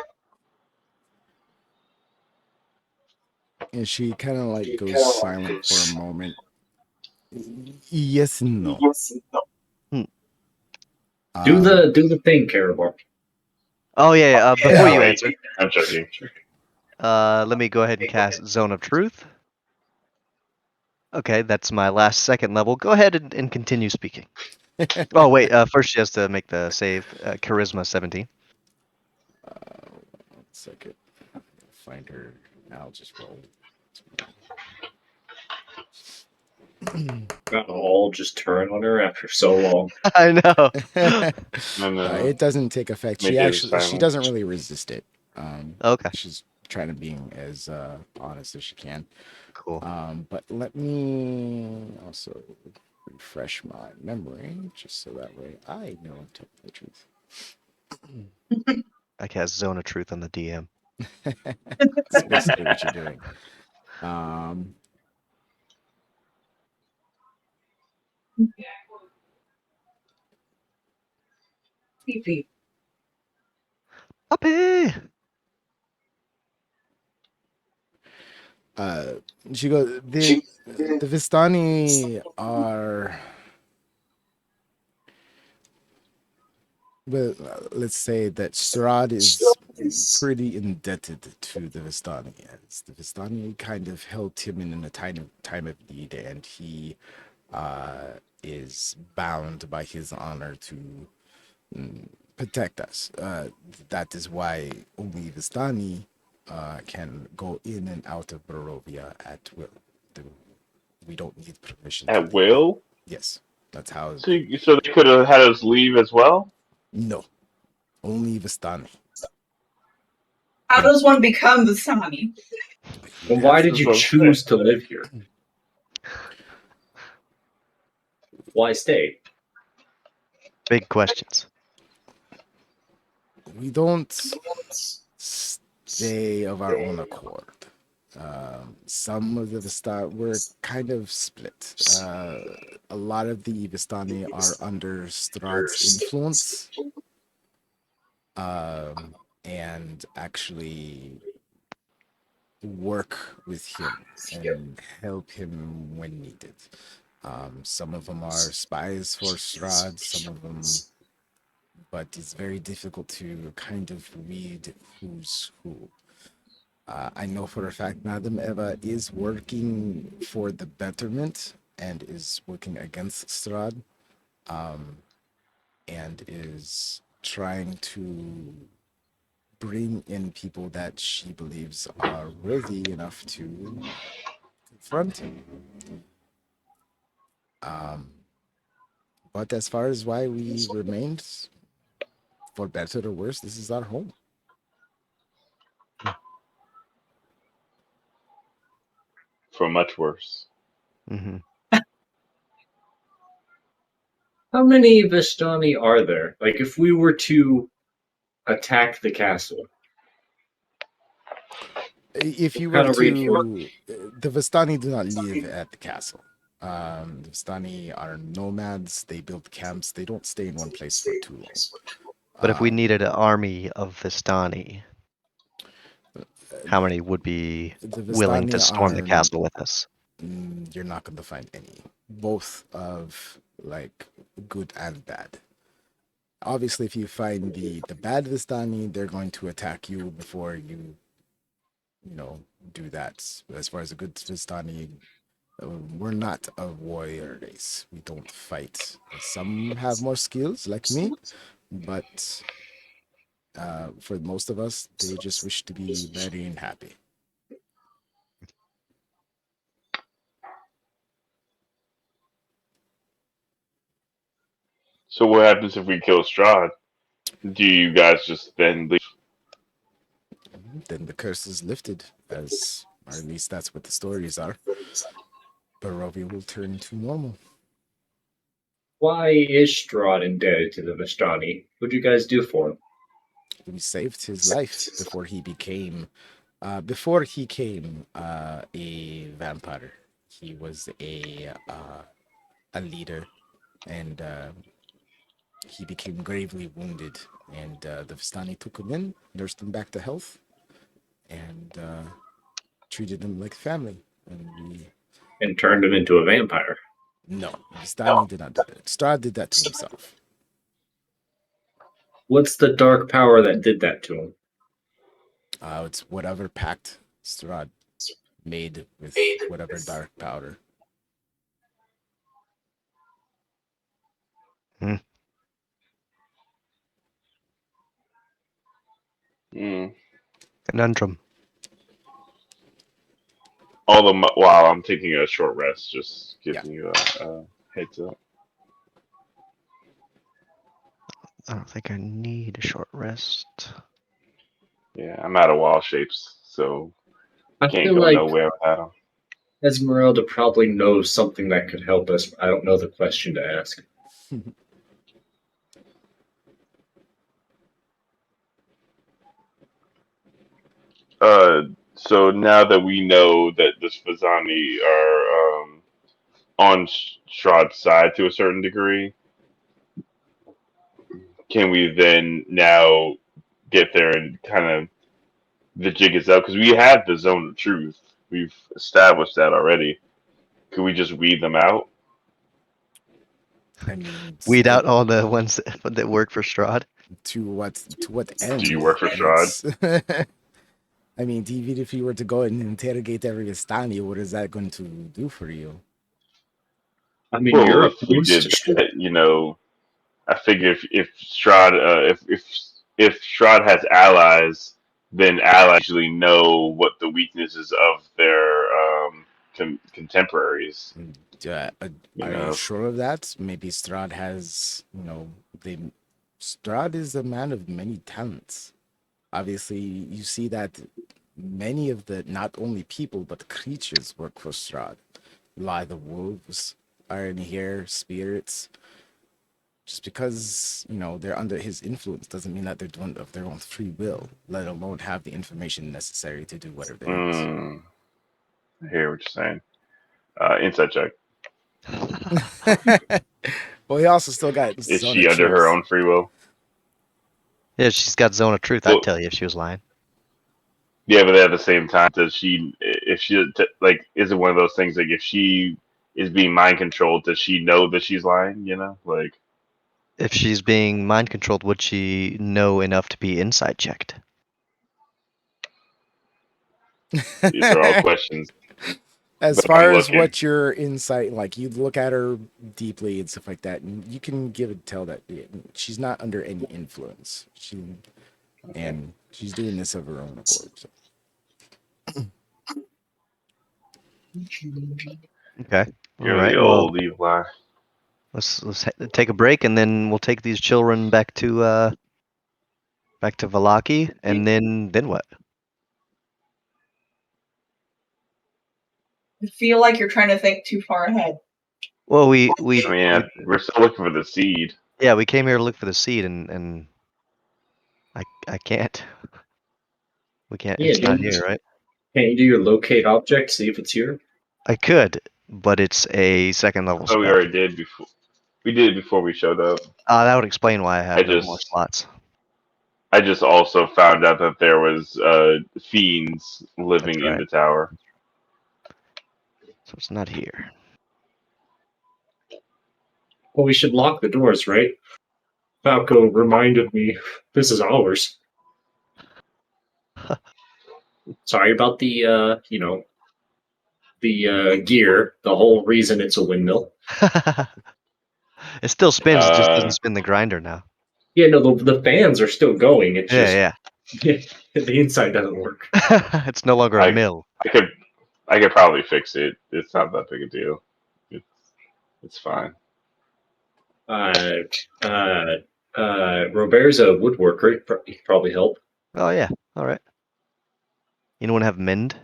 and she kind of like goes silent for a moment. Yes and no. Do the thing, Karabar. Oh yeah. Before you wait. answer, I'm joking. let me go ahead and cast Zone of Truth. Okay, that's my last second level. Go ahead and continue speaking. Oh wait, first she has to make the save. Charisma 17. 1 second. Find her. I'll just roll. Got all just turn on her after so long. I know. And It doesn't take effect. Make She it actually she silent. doesn't really resist it. Okay, She's trying to be as honest as she can. cool. But let me also refresh my memory just so that way I know I'm telling the truth. I cast Zone of Truth on the DM. That's basically what you're doing. Puppy! She goes, the Vistani are, well, let's say that Strahd is pretty indebted to the Vistani, as the Vistani kind of helped him in a time of need, and he is bound by his honor to protect us. That is why only Vistani can go in and out of Barovia at will. We don't need permission to At leave. will? Yes, that's how. So they could have had us leave as well? No, only Vistani. How does one become the Sami? Then why did That's you what I'm saying. choose to live here? Why stay? Big questions. We don't stay of our own accord. Some of the we're kind of split. A lot of the Vistani are under Strahd's influence, and actually work with him and help him when needed. Some of them are spies for Strahd, some of them, but it's very difficult to kind of read who's who. I know for a fact Madam Eva is working for the betterment and is working against Strahd, and is trying to bring in people that she believes are worthy enough to confront him. But as far as why we remained, for better or worse, this is our home. For much worse. Hmm. How many Vistani are there? Like, if we were to attack the castle, If you what were kind of to, the Vistani do not live at the castle. The Vistani are nomads. They build camps. They don't stay in one place for too long. But if we needed an army of Vistani, how many would be The willing to Vistani storm the are, castle with us? you're not going to find any, both of like good and bad. Obviously, if you find the bad Vistani, they're going to attack you before you know do that. As far as a good Vistani, we're not a warrior race. We don't fight. Some have more skills, like me, but for most of us, they just wish to be merry and happy. So what happens if we kill Strahd? Do you guys just then leave? Then the curse is lifted, as or at least that's what the stories are. Barovia will turn to normal. Why is Strahd indebted to the Vistani? What'd you guys do for him? We saved his life before he became a vampire. He was a leader, and he became gravely wounded. And the Vistani took him in, nursed him back to health, and treated him like family. And we And turned him into a vampire. no, Vistani did not do that. Strahd did that to himself. What's the dark power that did that to him? It's whatever pact Strahd made with whatever dark powder. Mm. Conundrum. While I'm taking a short rest, just giving Yeah. you a heads up. I don't think I need a short rest. Yeah, I'm out of wall shapes, so I can't feel go like nowhere without them. Esmeralda probably knows something that could help us. I don't know the question to ask. So now that we know that the Spazani are on Strahd's side to a certain degree, can we then now get there and kind of the jig is up? Because we have the zone of truth. We've established that already. Could we just weed them out? I mean, Weed out all the ones that work for Strahd. to what Do you end? work for Strahd? It's I mean, even if you were to go and interrogate every Vistani, what is that going to do for you? I mean, Well, you're if we opposed did to shit. that, I figure if Strahd if Strahd has allies, then allies usually know what the weaknesses of their contemporaries. You Are you know, sure of that? Maybe Strahd has, Strahd is a man of many talents. Obviously, you see that many of the not only people but creatures work for Strahd. Lie the wolves are in here, spirits. Just because, they're under his influence doesn't mean that they're doing it of their own free will, let alone have the information necessary to do whatever it is. I hear what you're saying. Insight check. Well, he also still got Is Zone she of under her Truth. own free will? Yeah, she's got zone of truth. I'd Well, tell you if she was lying. yeah, but at the same time, does she? If she like, is it one of those things like if she is being mind controlled, does she know that she's lying? Like If she's being mind controlled, would she know enough to be inside checked? these are all questions. As But I'm far as looking. what your insight, like you look at her deeply and stuff like that, and you can give a tell that she's not under any influence. Okay. And she's doing this of her own accord. So. Okay. All You're the right. Well, old Eli. let's take a break, and then we'll take these children back to Valaki, and then what? I feel like you're trying to think too far ahead. Well, we I we, mean, we we're still looking for the seed. yeah, we came here to look for the seed, and I can't. We can't. Yeah, It's not dude. here, right? Can't you do your locate object, see if it's here? I could, but it's a second level Oh, we spell. already did before. We did it before we showed up. That would explain why I I have no more just, slots. I just also found out that there was fiends That's living in right. the tower. So it's not here. Well, we should lock the doors, right? Falco reminded me this is ours. Sorry about the gear. The whole reason it's a windmill. It still spins. It just doesn't Uh, spin the grinder now. Yeah, no, the fans are still going. It's just Yeah, the inside doesn't work. yeah. It's no longer a I, mill. I could, I could probably fix it. It's not that big a deal. It's, it's fine. Uh, uh, Robert's a woodworker. He could probably help. Oh yeah. All right. Anyone have mend?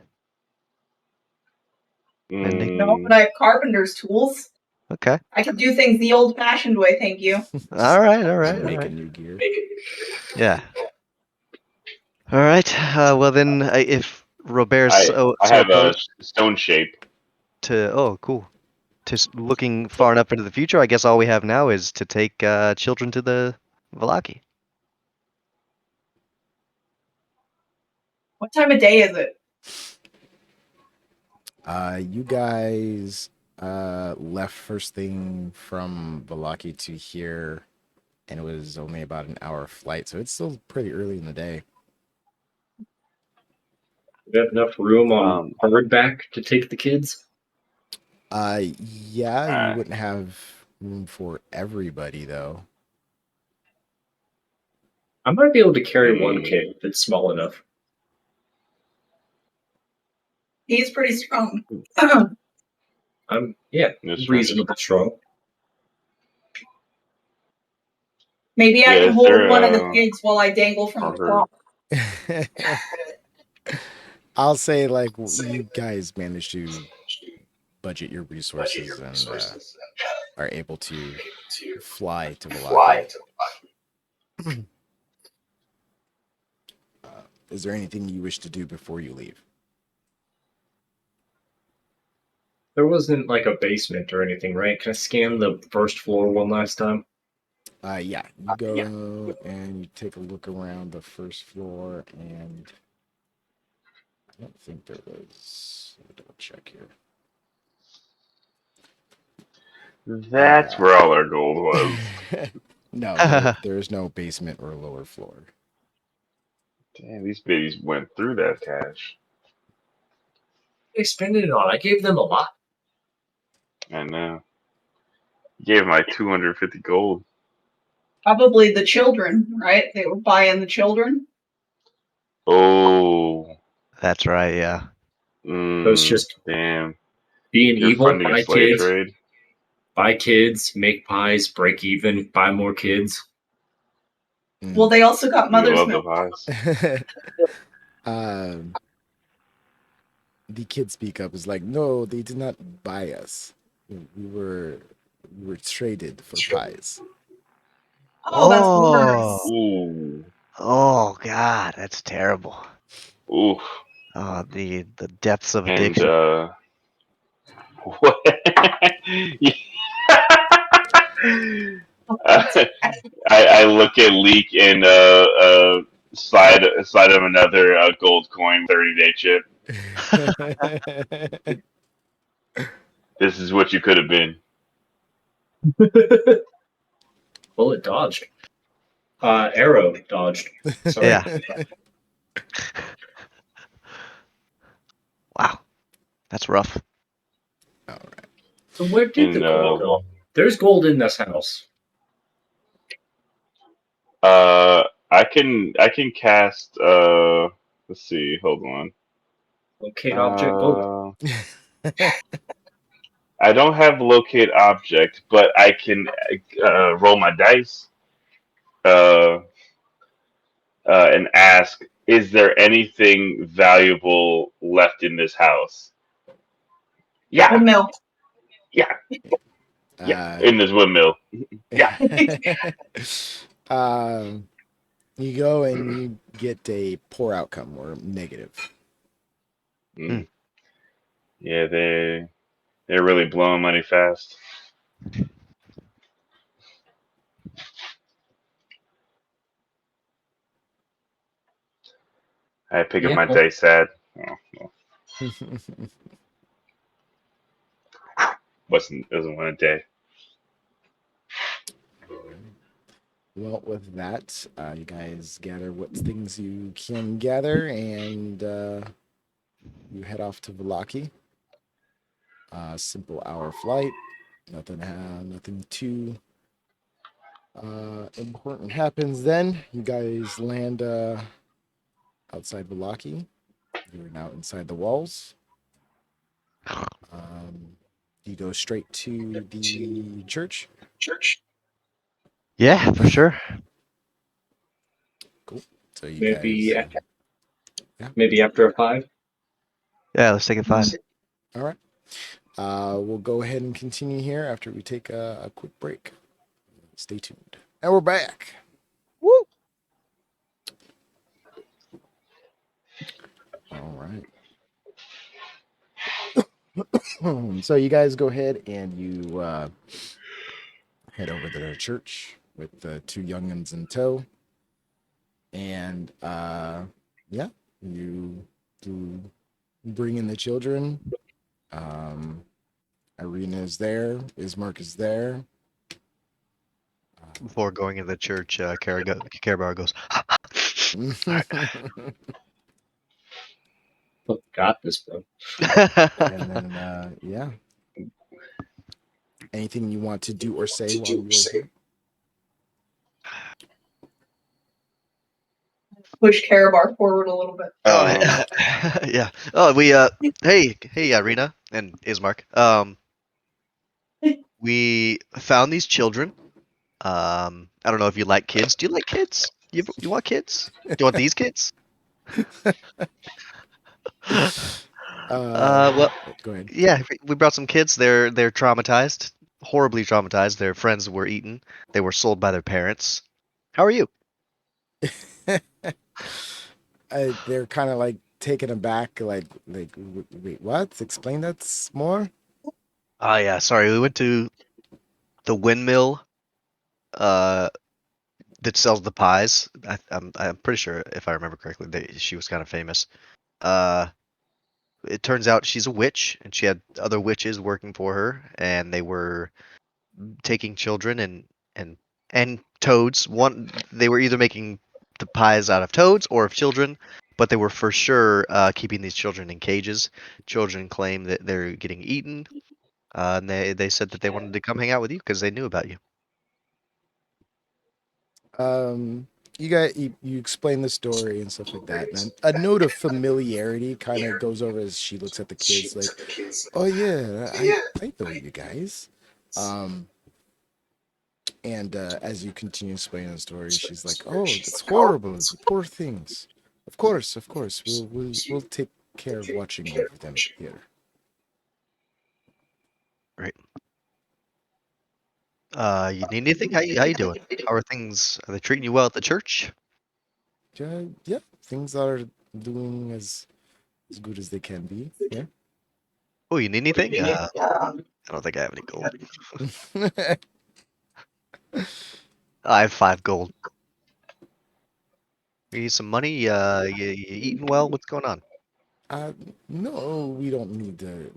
Mending. No, Mm, but I have carpenter's tools. Okay. I can do things the old-fashioned way, thank you. All right. All right. All Making right. new gear. Make it. Yeah. All right. Well then, if Robert's I so have a opposed stone shape. to cool, looking far enough into the future, I guess all we have now is to take children to the Valaki. What time of day is it? You guys left first thing from Valaki to here, and it was only about an hour flight, so it's still pretty early in the day. We have enough room on Um, hardback to take the kids. Yeah, you uh, wouldn't have room for everybody though. I might be able to carry one mm, kid if it's small enough. He's pretty strong. I'm that's true. reasonably strong. Maybe I Yeah, can is hold one of the there pigs while I dangle from the Parker? clock. I'll say like you guys managed to budget your resources and are able to fly to Valaki. Is there anything you wish to do before you leave? There wasn't like a basement or anything, right? Can I scan the first floor one last time? Yeah, you go and you take a look around the first floor, and I don't think there was. Let me double check here. That's where all our gold was. No, there is no basement or lower floor. Damn, these biddies went through that cash. They spend it on. I gave them a lot. I know. Gave my 250 gold. Probably the children, right? They were buying the children. Oh, That's right. Yeah. So it's just damn. being You're evil, funding a slave trade? buy kids, make pies, break even, buy more kids. Well, they also got You mother's love the milk. pies. um, the kid speak up is like, no, they did not buy us. We were traded for pies. Oh, that's Oh. worse. Ooh. Oh God, that's terrible. Oof. Oh, the depths of And addiction. what? I look at Leak and slide him another gold coin, 30-day chip. This is what you could have been. Bullet dodged. Arrow dodged. Sorry. Yeah. Wow, that's rough. All right. So where did the And gold go? There's gold in this house. I can cast let's see, hold on. Locate object gold. I don't have locate object, but I can roll my dice uh, and ask, is there anything valuable left in this house? Yeah, Windmill. yeah, Uh, in this windmill. Yeah. um, you go and you get a poor outcome or negative. Mm. Yeah, they're really blowing money fast. I pick up Yeah, my well, dice sad. Oh, well, doesn't want a day. Well, with that, you guys gather what things you can gather, and you head off to Velaki. Simple hour flight. Nothing too important happens then. You guys land outside Velaki. You're now inside the walls. You go straight to the church. church. Yeah, for sure. Cool. So you Maybe guys, yeah. maybe after a 5. Yeah, let's take it 5. All right. We'll go ahead and continue here after we take a quick break. Stay tuned. And we're back. Woo! All right. So you guys go ahead and you head over to the church with the two youngins in tow. And yeah, you bring in the children. Irina is there. Ismark is there. Before going into the church, Carabao goes, Alright. Look, got this, bro. And then yeah. Anything you want to do or say while you are here? Push Carabar forward a little bit. Oh, yeah. Oh, we hey, Irina and Ismark. We found these children. I don't know if you like kids. Do you like kids? You want kids? Do you want these kids? Well, Go ahead. yeah, we brought some kids. They're traumatized, horribly traumatized. Their friends were eaten. They were sold by their parents. How are you? They're kind of like taken aback, like, wait, what? Explain that more. Oh yeah, sorry. We went to the windmill that sells the pies. I'm pretty sure, if I remember correctly, she was kind of famous. Uh, it turns out she's a witch, and she had other witches working for her, and they were taking children and toads. They were either making the pies out of toads or of children, but they were for sure keeping these children in cages. Children claim that they're getting eaten. and they said that they wanted to come hang out with you because they knew about you. You explain the story and stuff like that, and a note of familiarity kind of goes over as she looks at the kids, like, "Oh yeah, I know you guys." Um, and as you continue explaining the story, she's like, "Oh, that's horrible, the poor things. Of course, we'll take care of watching over them here." Great. You need anything? How you doing? How are things? Are they treating you well at the church? Yeah, things are doing as good as they can be. Yeah. Oh, you need anything? I don't think I have any gold. I have 5 gold. You need some money? You eating well? What's going on? uh, no, we don't need to.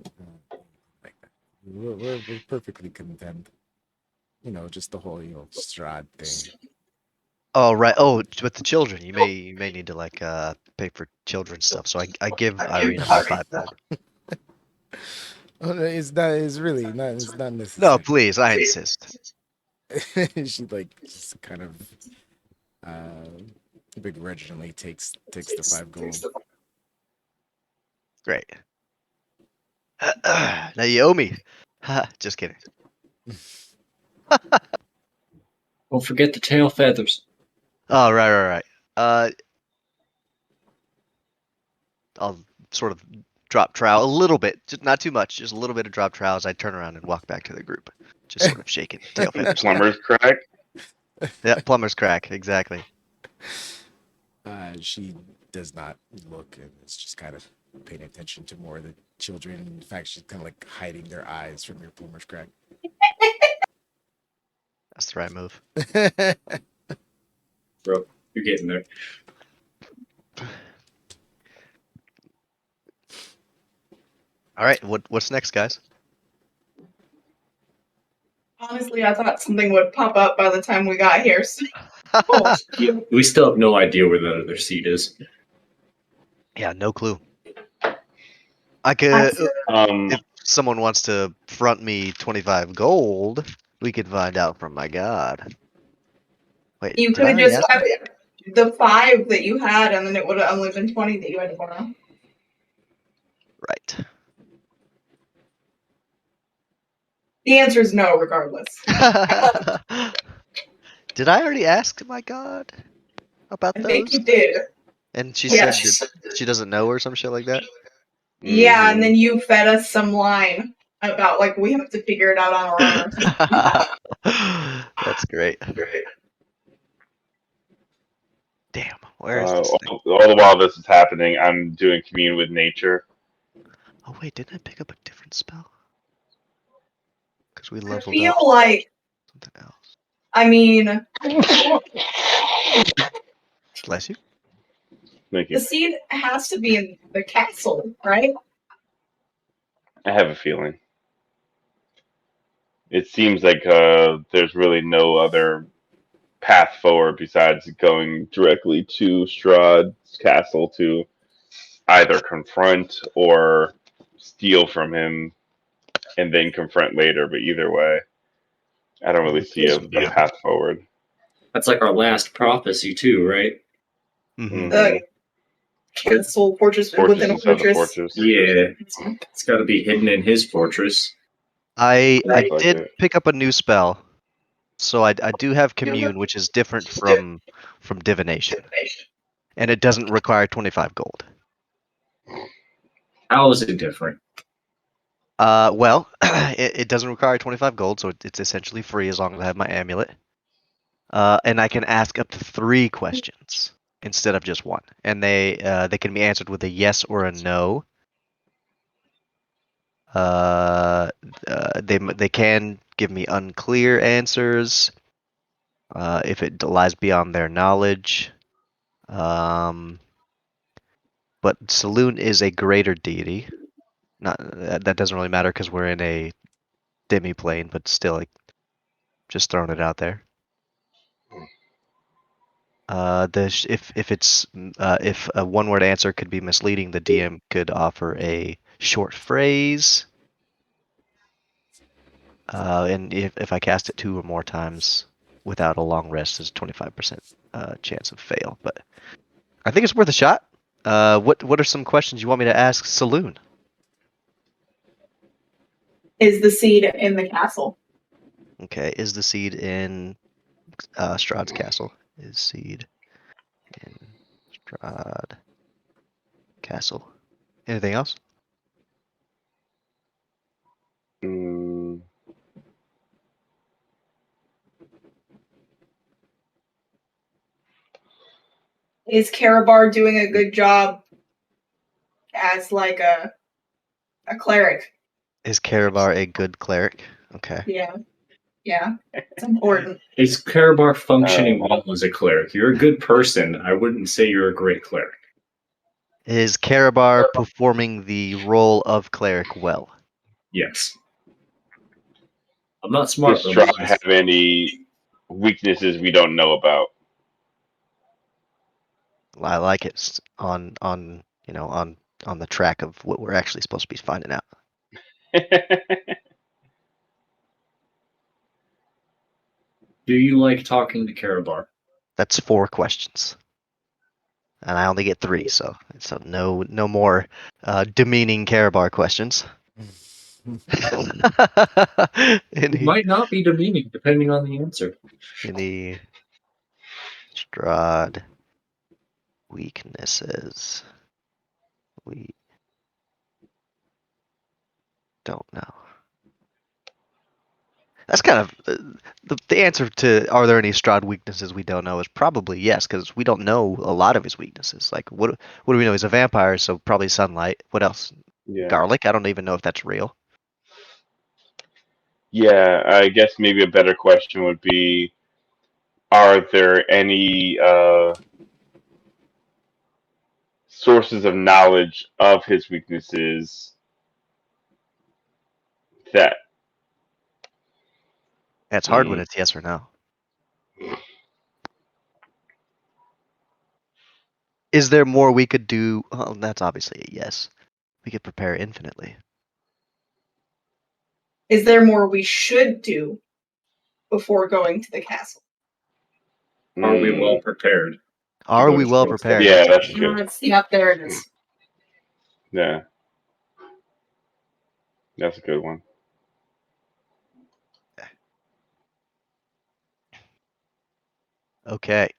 Like that. We're perfectly content. Just the whole Strahd thing. Oh right. Oh, with the children, you may need to like pay for children's stuff. So I give Irina my 5 gold. Oh, no, it's really not. It's not No, necessary. please, I insist. She like just kind of begrudgingly takes the 5 gold. Great. Now you owe me. Just kidding. Don't forget the tail feathers. Oh right. I'll sort of drop trowel a little bit, just not too much, just a little bit of drop trowel as I turn around and walk back to the group, just sort of shaking tail feathers. Plumber's crack. Yeah, plumber's crack, exactly. She does not look and is just kind of paying attention to more of the children. In fact, she's kind of like hiding their eyes from your plumber's crack. That's the right move. Bro, you're getting there. All right, what's next, guys? Honestly, I thought something would pop up by the time we got here. So Yeah, we still have no idea where that other seat is. Yeah, no clue. I could, if someone wants to front me 25 gold, we could find out from my god. Wait, you did could I have already just ask that? kept the 5 that you had, and then it would have only been 20 that you had to borrow. Right. The answer is no, regardless. Did I already ask my god about I think those? you did. And she Yeah. said that she doesn't know or some shit like that? Yeah, and Mhm. then you fed us some line about like we have to figure it out on our own or something. That's great. Damn, where is Uh, this all, thing? all the while this is happening, I'm doing commune with nature. Oh wait, didn't I pick up a different spell? Because we I leveled feel up like, something else. I mean, Bless you. Thank the you. seed has to be in the castle, right? I have a feeling. It seems like there's really no other path forward besides going directly to Strahd's castle to either confront or steal from him and then confront later. But either way, I don't really see a Yeah. path forward. That's like our last prophecy, too, right? Mm-hmm. The castle fortress Fortress within a inside the fortress. fortress. Yeah, it's got to be hidden in his fortress. I Looks like did it. pick up a new spell, so I do have commune, which is different from divination, and it doesn't require 25 gold. How is it different? Well, it doesn't require 25 gold, so it's essentially free as long as I have my amulet. And I can ask up to 3 questions instead of just 1, and they can be answered with a yes or a no. They can give me unclear answers if it lies beyond their knowledge. But Saloon is a greater deity. Not that doesn't really matter because we're in a demi-plane, but still, like, just throwing it out there. If a one-word answer could be misleading, the DM could offer a short phrase. And if I cast it 2 or more times without a long rest, there's a 25% chance of fail. But I think it's worth a shot. What are some questions you want me to ask Saloon? Is the seed in the castle? Okay, is the seed in Strahd's castle? Is seed in Strahd castle? Anything else? Mm, Is Karabar doing a good job as like a cleric? Is Karabar a good cleric? Okay. Yeah. Yeah. It's important. Is Karabar functioning Uh, well as a cleric? You're a good person. I wouldn't say you're a great cleric. Is Karabar performing the role of cleric well? Yes. I'm not does smart, but Strahd have any weaknesses we don't know about? I like it on on the track of what we're actually supposed to be finding out. do you like talking to Karabar? That's 4 questions, and I only get 3, so no more demeaning Karabar questions. It any might not be demeaning, depending on the answer. any Strahd weaknesses we don't know. That's kind of the answer to are there any Strahd weaknesses we don't know is probably yes, because we don't know a lot of his weaknesses. Like what do we know? He's a vampire, so probably sunlight. What else? Yeah. Garlic? I don't even know if that's real. Yeah, I guess maybe a better question would be, are there any sources of knowledge of his weaknesses that It's hard when mm, it's yes or no. Is there more we could do? Well, that's obviously a yes. We could prepare infinitely. Is there more we should do before going to the castle? Are we mm, well prepared to Are go we to well Strahd? prepared? yeah, That's the that's key. good. Yep, there it is. Yeah, that's a good one. Okay.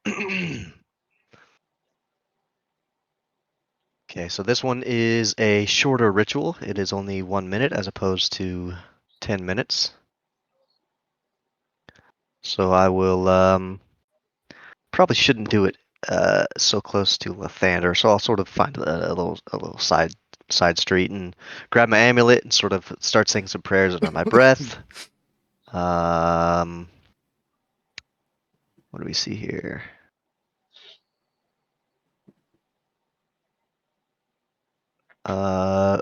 Okay, so this one is a shorter ritual. It is only 1 minute as opposed to 10 minutes. So I will probably shouldn't do it so close to Lathander. So I'll sort of find a little side street and grab my amulet and sort of start saying some prayers under my breath. What do we see here?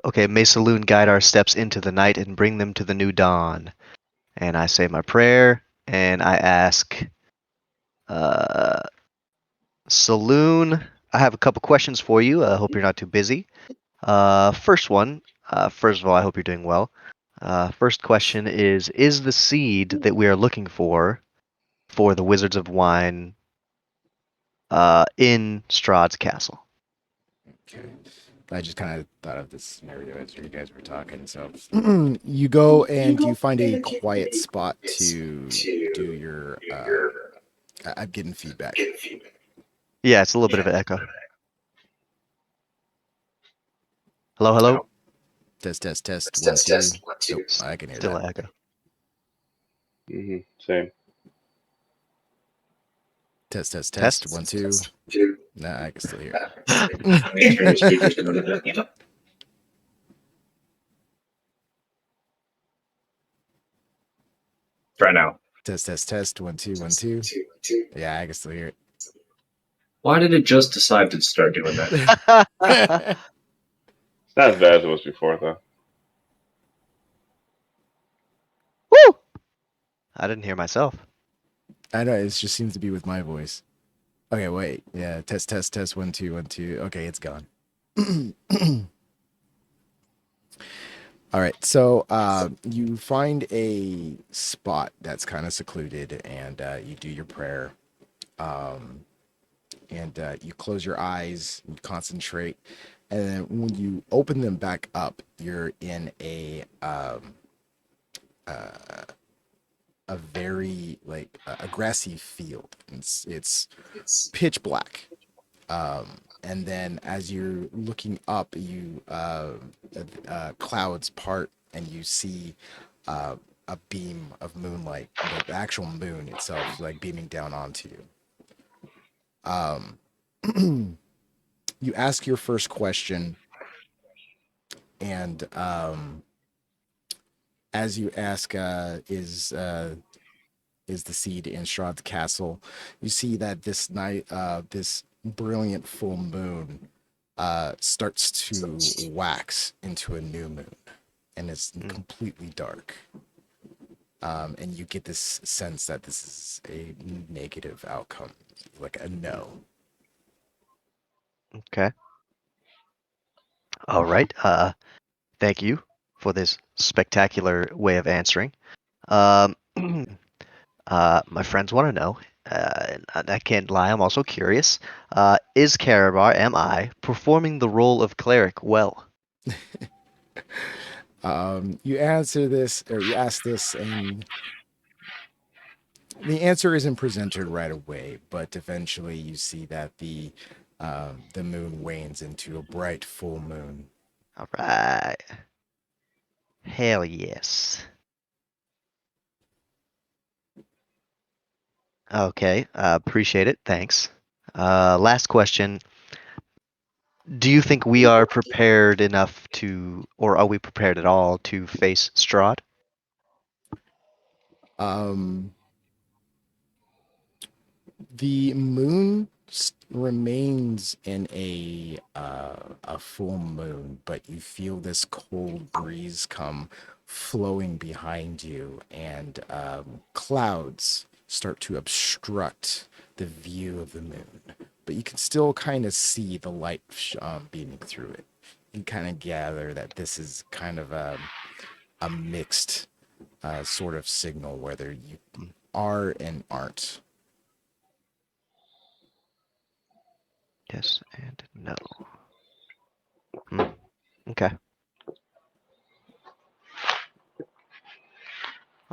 Okay, may Saloon guide our steps into the night and bring them to the new dawn. And I say my prayer and I ask, Saloon, I have a couple questions for you. I hope you're not too busy. First one, first of all, I hope you're doing well. First question is the seed that we are looking for the Wizards of Wine in Strahd's castle? Okay. I just kind of thought of this scenario as you guys were talking. So you go and you find a quiet spot to do your. I'm getting feedback. Yeah, it's a little bit of an echo. Hello, hello? Test, test, test. 1, 2. Nope, I can hear Still that. an echo. Same. Test, test, test. Test? 1, 2. Nah, I can still hear. I'm going to turn the speakers down a bit. Try now. Test, test, test. 1, 2, 1, 2. Yeah, I can still hear Why did it just decide to start doing that? it. It's not as bad as it was before, though. Woo! I didn't hear myself. I know, it just seems to be with my voice. Okay, wait. Yeah, test, test, test. 1, 2, 1, 2. Okay, it's gone. All right, so you find a spot that's kind of secluded, and you do your prayer, um, and you close your eyes, you concentrate, and then when you open them back up, you're in uh, a very like a grassy field. It's pitch black. And then as you're looking up, you clouds part, and you see a beam of moonlight, the actual moon itself, like beaming down onto you. You ask your first question, and as you ask, is the seed in Strahd's castle? You see that this night, this brilliant full moon, starts to wax into a new moon, and it's completely dark. And you get this sense that this is a negative outcome, like a no. Okay. All right. Thank you for this spectacular way of answering. Um, my friends want to know, and I can't lie, I'm also curious. Is Karabar, am I, performing the role of cleric well? You answer this, or you ask this, and the answer isn't presented right away, but eventually you see that the moon wanes into a bright full moon. All right. Hell yes. Okay, appreciate it. Thanks. Last question. Do you think we are prepared enough to, or are we prepared at all to face Strahd? Um, the moon remains in a full moon, but you feel this cold breeze come flowing behind you, and clouds start to obstruct the view of the moon. But you can still kind of see the light beaming through it. You kind of gather that this is kind of a mixed sort of signal, whether you are and aren't. Yes and no. Okay.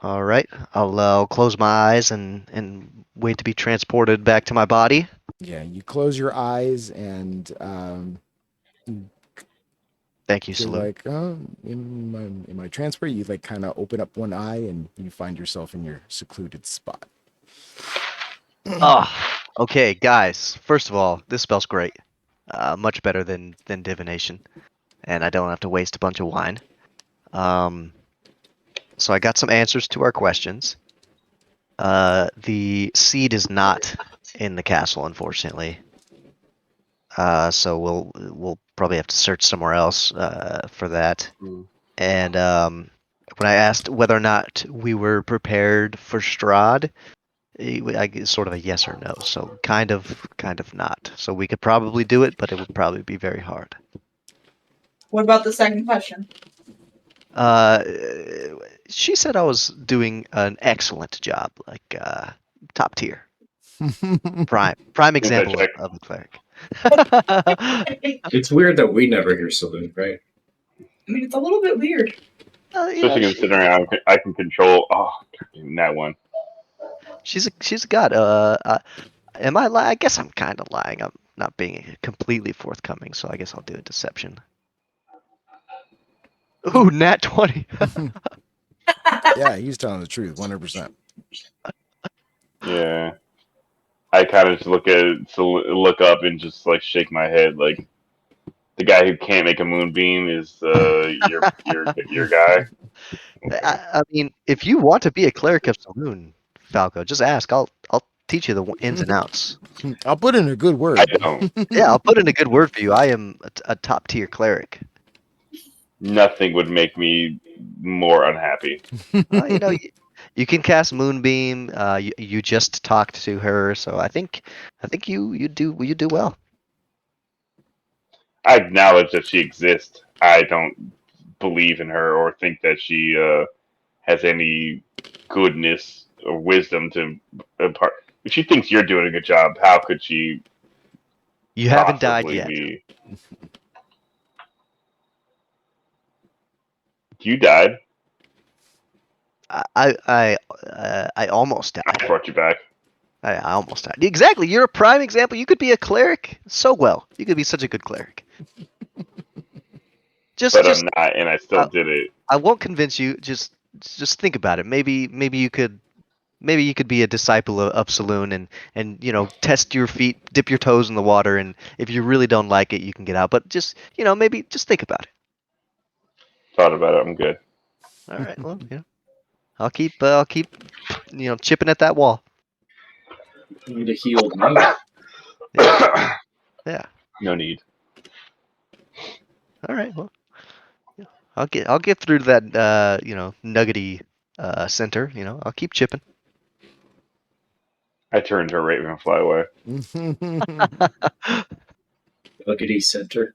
All right. I'll close my eyes and wait to be transported back to my body. Yeah, you close your eyes, and you Thank you, feel Saloon. like, oh, in my transfer, you like kind of open up one eye, and you find yourself in your secluded spot. Oh, okay, guys. First of all, this spell's great. Much better than divination, and I don't have to waste a bunch of wine. So I got some answers to our questions. The seed is not in the castle, unfortunately. So we'll probably have to search somewhere else for that. And when I asked whether or not we were prepared for Strahd, I get sort of a yes or no. So kind of not. So we could probably do it, but it would probably be very hard. What about the second question? Uh, she said I was doing an excellent job, like top tier, prime Think I example check. of a cleric. It's weird that we never hear Saloon, right? I mean, it's a little bit weird. You know, Especially considering I can control. Oh, that one. she's a god. Am I lying? I guess I'm kind of lying. I'm not being completely forthcoming, so I guess I'll do a deception. Ooh, nat 20. Yeah, he's telling the truth, 100%. Yeah, I kind of just look at it, so look up and just like shake my head. Like the guy who can't make a moonbeam is your guy. Okay. I mean, if you want to be a cleric of Saloon, Falco, just ask. I'll teach you the ins and outs. I'll put in a good I word. don't. Yeah, I'll put in a good word for you. I am a top tier cleric. Nothing would make me more unhappy. You know, you can cast Moonbeam. You just talked to her, so I think you do well. I acknowledge that she exists. I don't believe in her or think that she has any goodness or wisdom to impart. If she thinks you're doing a good job, how could she You haven't died possibly yet. be? You died. I almost I died. brought you back. I almost died. Exactly. You're a prime example. You could be a cleric so well. You could be such a good cleric. But I'm not, and I still did it. I won't convince you. Just think about it. Maybe you could be a disciple of Saloon and test your feet, dip your toes in the water, and if you really don't like it, you can get out. But just maybe just think about it. Thought about it. I'm good. All right. Well, I'll keep chipping at that wall. You need a healed knife. Yeah. No need. All right. Well, I'll get through to that nuggety center. I'll keep chipping. I turned her raven and fly away. Nuggety center.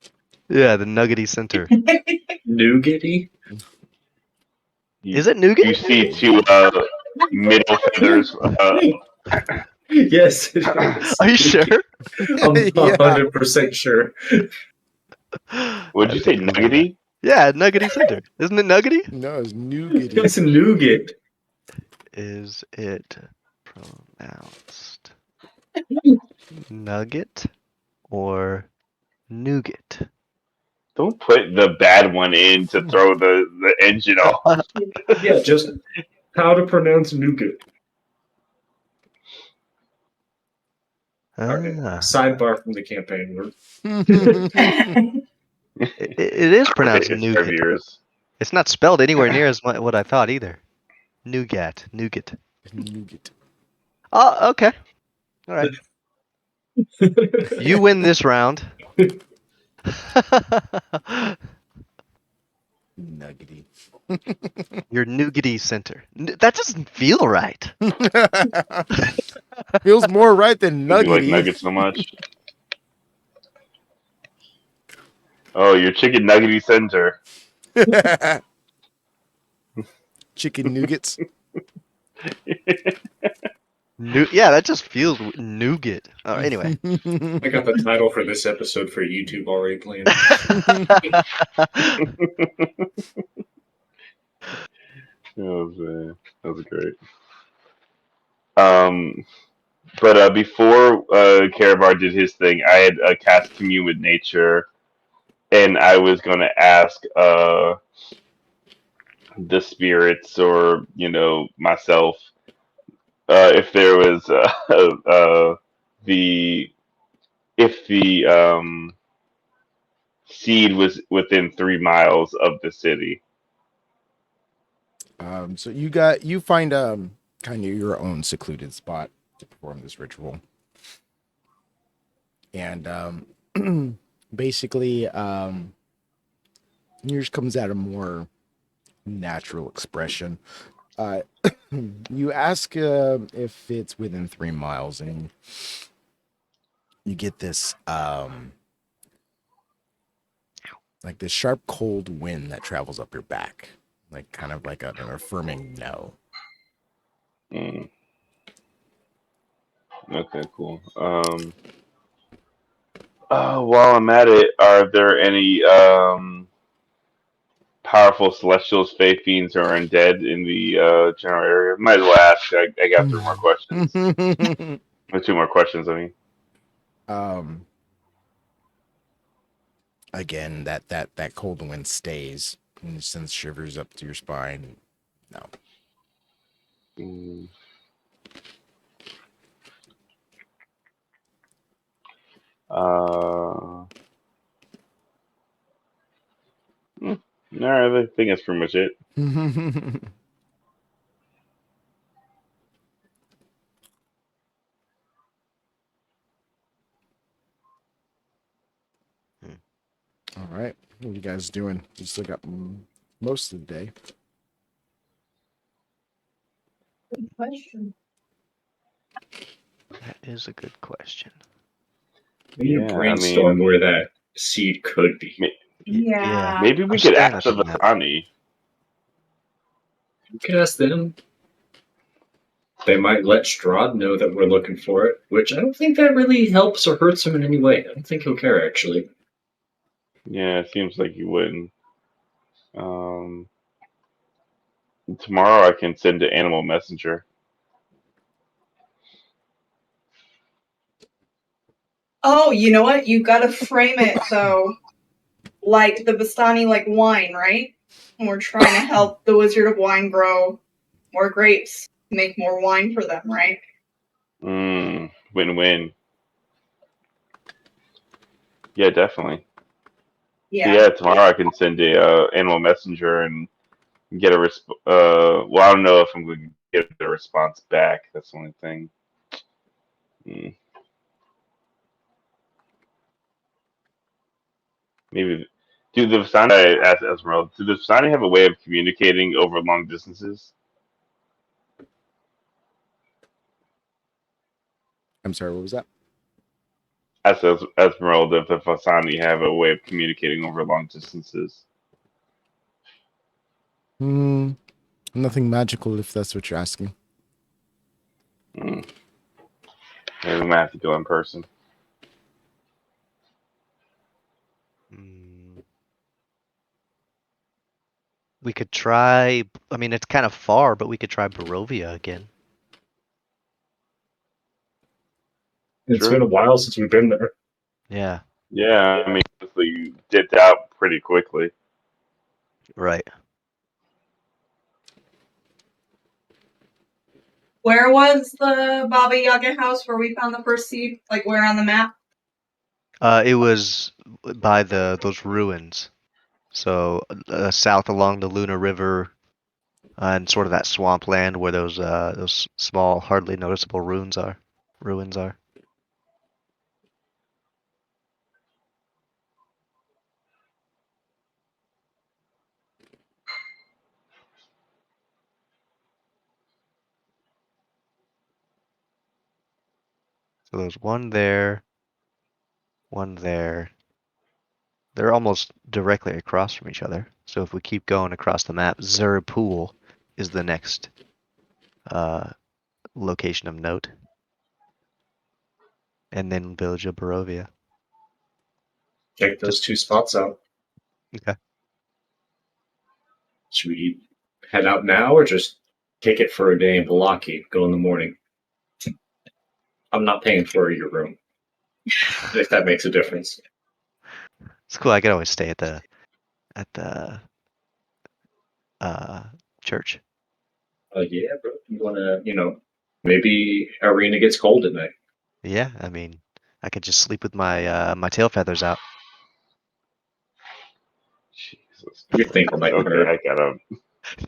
Yeah, the nuggety center. Nougaty? Is it nougat? You see two middle feathers. Yes, it is. Are you sure? I'm Yeah. 100% sure. Would you say nuggety? Yeah, nuggety center. Isn't it nuggety? No, it's nougat. It's nougat. Is it pronounced nugget or nougat? Don't put the bad one in to throw the engine off. Yeah, just how to pronounce nougat. Alright, sidebar from the campaign. It is pronounced It's nougat. 5 years. It's not spelled anywhere near as what I thought either. Nougat. Nougat. Oh, okay. All right. You win this round. Nuggety. Your nougaty center. That doesn't feel right. Feels more right than You like nuggety. nuggets so much. Oh, your chicken nuggety center. Chicken nougats. Yeah, that just feels nougat. Oh, anyway. I got the title for this episode for YouTube already planned. That was great. But before Caravar did his thing, I had cast Commune with Nature, and I was going to ask the spirits or myself if there was the if the seed was within 3 miles of the city. So you find kind of your own secluded spot to perform this ritual, and basically yours comes out a more natural expression. You ask if it's within 3 miles, and you get this like this sharp cold wind that travels up your back, like kind of like an affirming no. Mm. Okay, cool. While I'm at it, are there any powerful celestials, fae fiends, or undead in the general area? Might as well ask. I got 3 more questions. Or 2 more questions, I mean. Again, that cold wind stays and sends shivers up to your spine. No. Mm. All right, I think that's pretty much it. All right. What are you guys doing? You still got most of the day. Good question. That is a good question. We need Yeah, to I brainstorm mean, where that seed could be. Yeah. Maybe we I'm could staring ask at the the map. Vasani. You can ask them. They might let Strahd know that we're looking for it, which I don't think that really helps or hurts him in any way. I don't think he'll care, actually. Yeah, it seems like you wouldn't. Um, Tomorrow I can send an animal messenger. Oh, you know what? You gotta frame it though, like the Bastani, like wine, right? And we're trying to help the Wizard of Wine grow more grapes, make more wine for them, right? Win-win. Yeah, definitely. So Yeah. yeah, tomorrow I can send a animal messenger and get a well, I don't know if I'm going to get a response back. That's the only thing. Mm, Maybe. Do the Vasani, I asked Esmeralda, do the Vasani have a way of communicating over long distances? I'm sorry, what was that? Asked Esmeralda if the Vasani have a way of communicating over long distances. Hmm, nothing magical if that's what you're asking. Mm. Maybe we might have to go in person. Mm, We could try. I mean, it's kind of far, but we could try Barovia again. It's been True. a while since we've been there. Yeah. Yeah, I mean, honestly, you dipped out pretty quickly. Right. Where was the Baba Yaga house where we found the first seed? Like where on the map? It was by those ruins. So south along the Luna River, and sort of that swampland where those small, hardly noticeable ruins are. Ruins are. So there's one there, one there. They're almost directly across from each other. So if we keep going across the map, Zerpool is the next uh, location of note, and then Village of Barovia. Check those two spots out. Okay. Should we head out now or just take it for a day in Balaki, go in the morning? I'm not paying for your room, if that makes a difference. It's cool. I could always stay at the uh, church. Yeah, bro. You want to, maybe Arena gets cold at night. Yeah, I mean, I could just sleep with my tail feathers out. Jesus You're thinking Christ. like a Okay, bird. I gotta.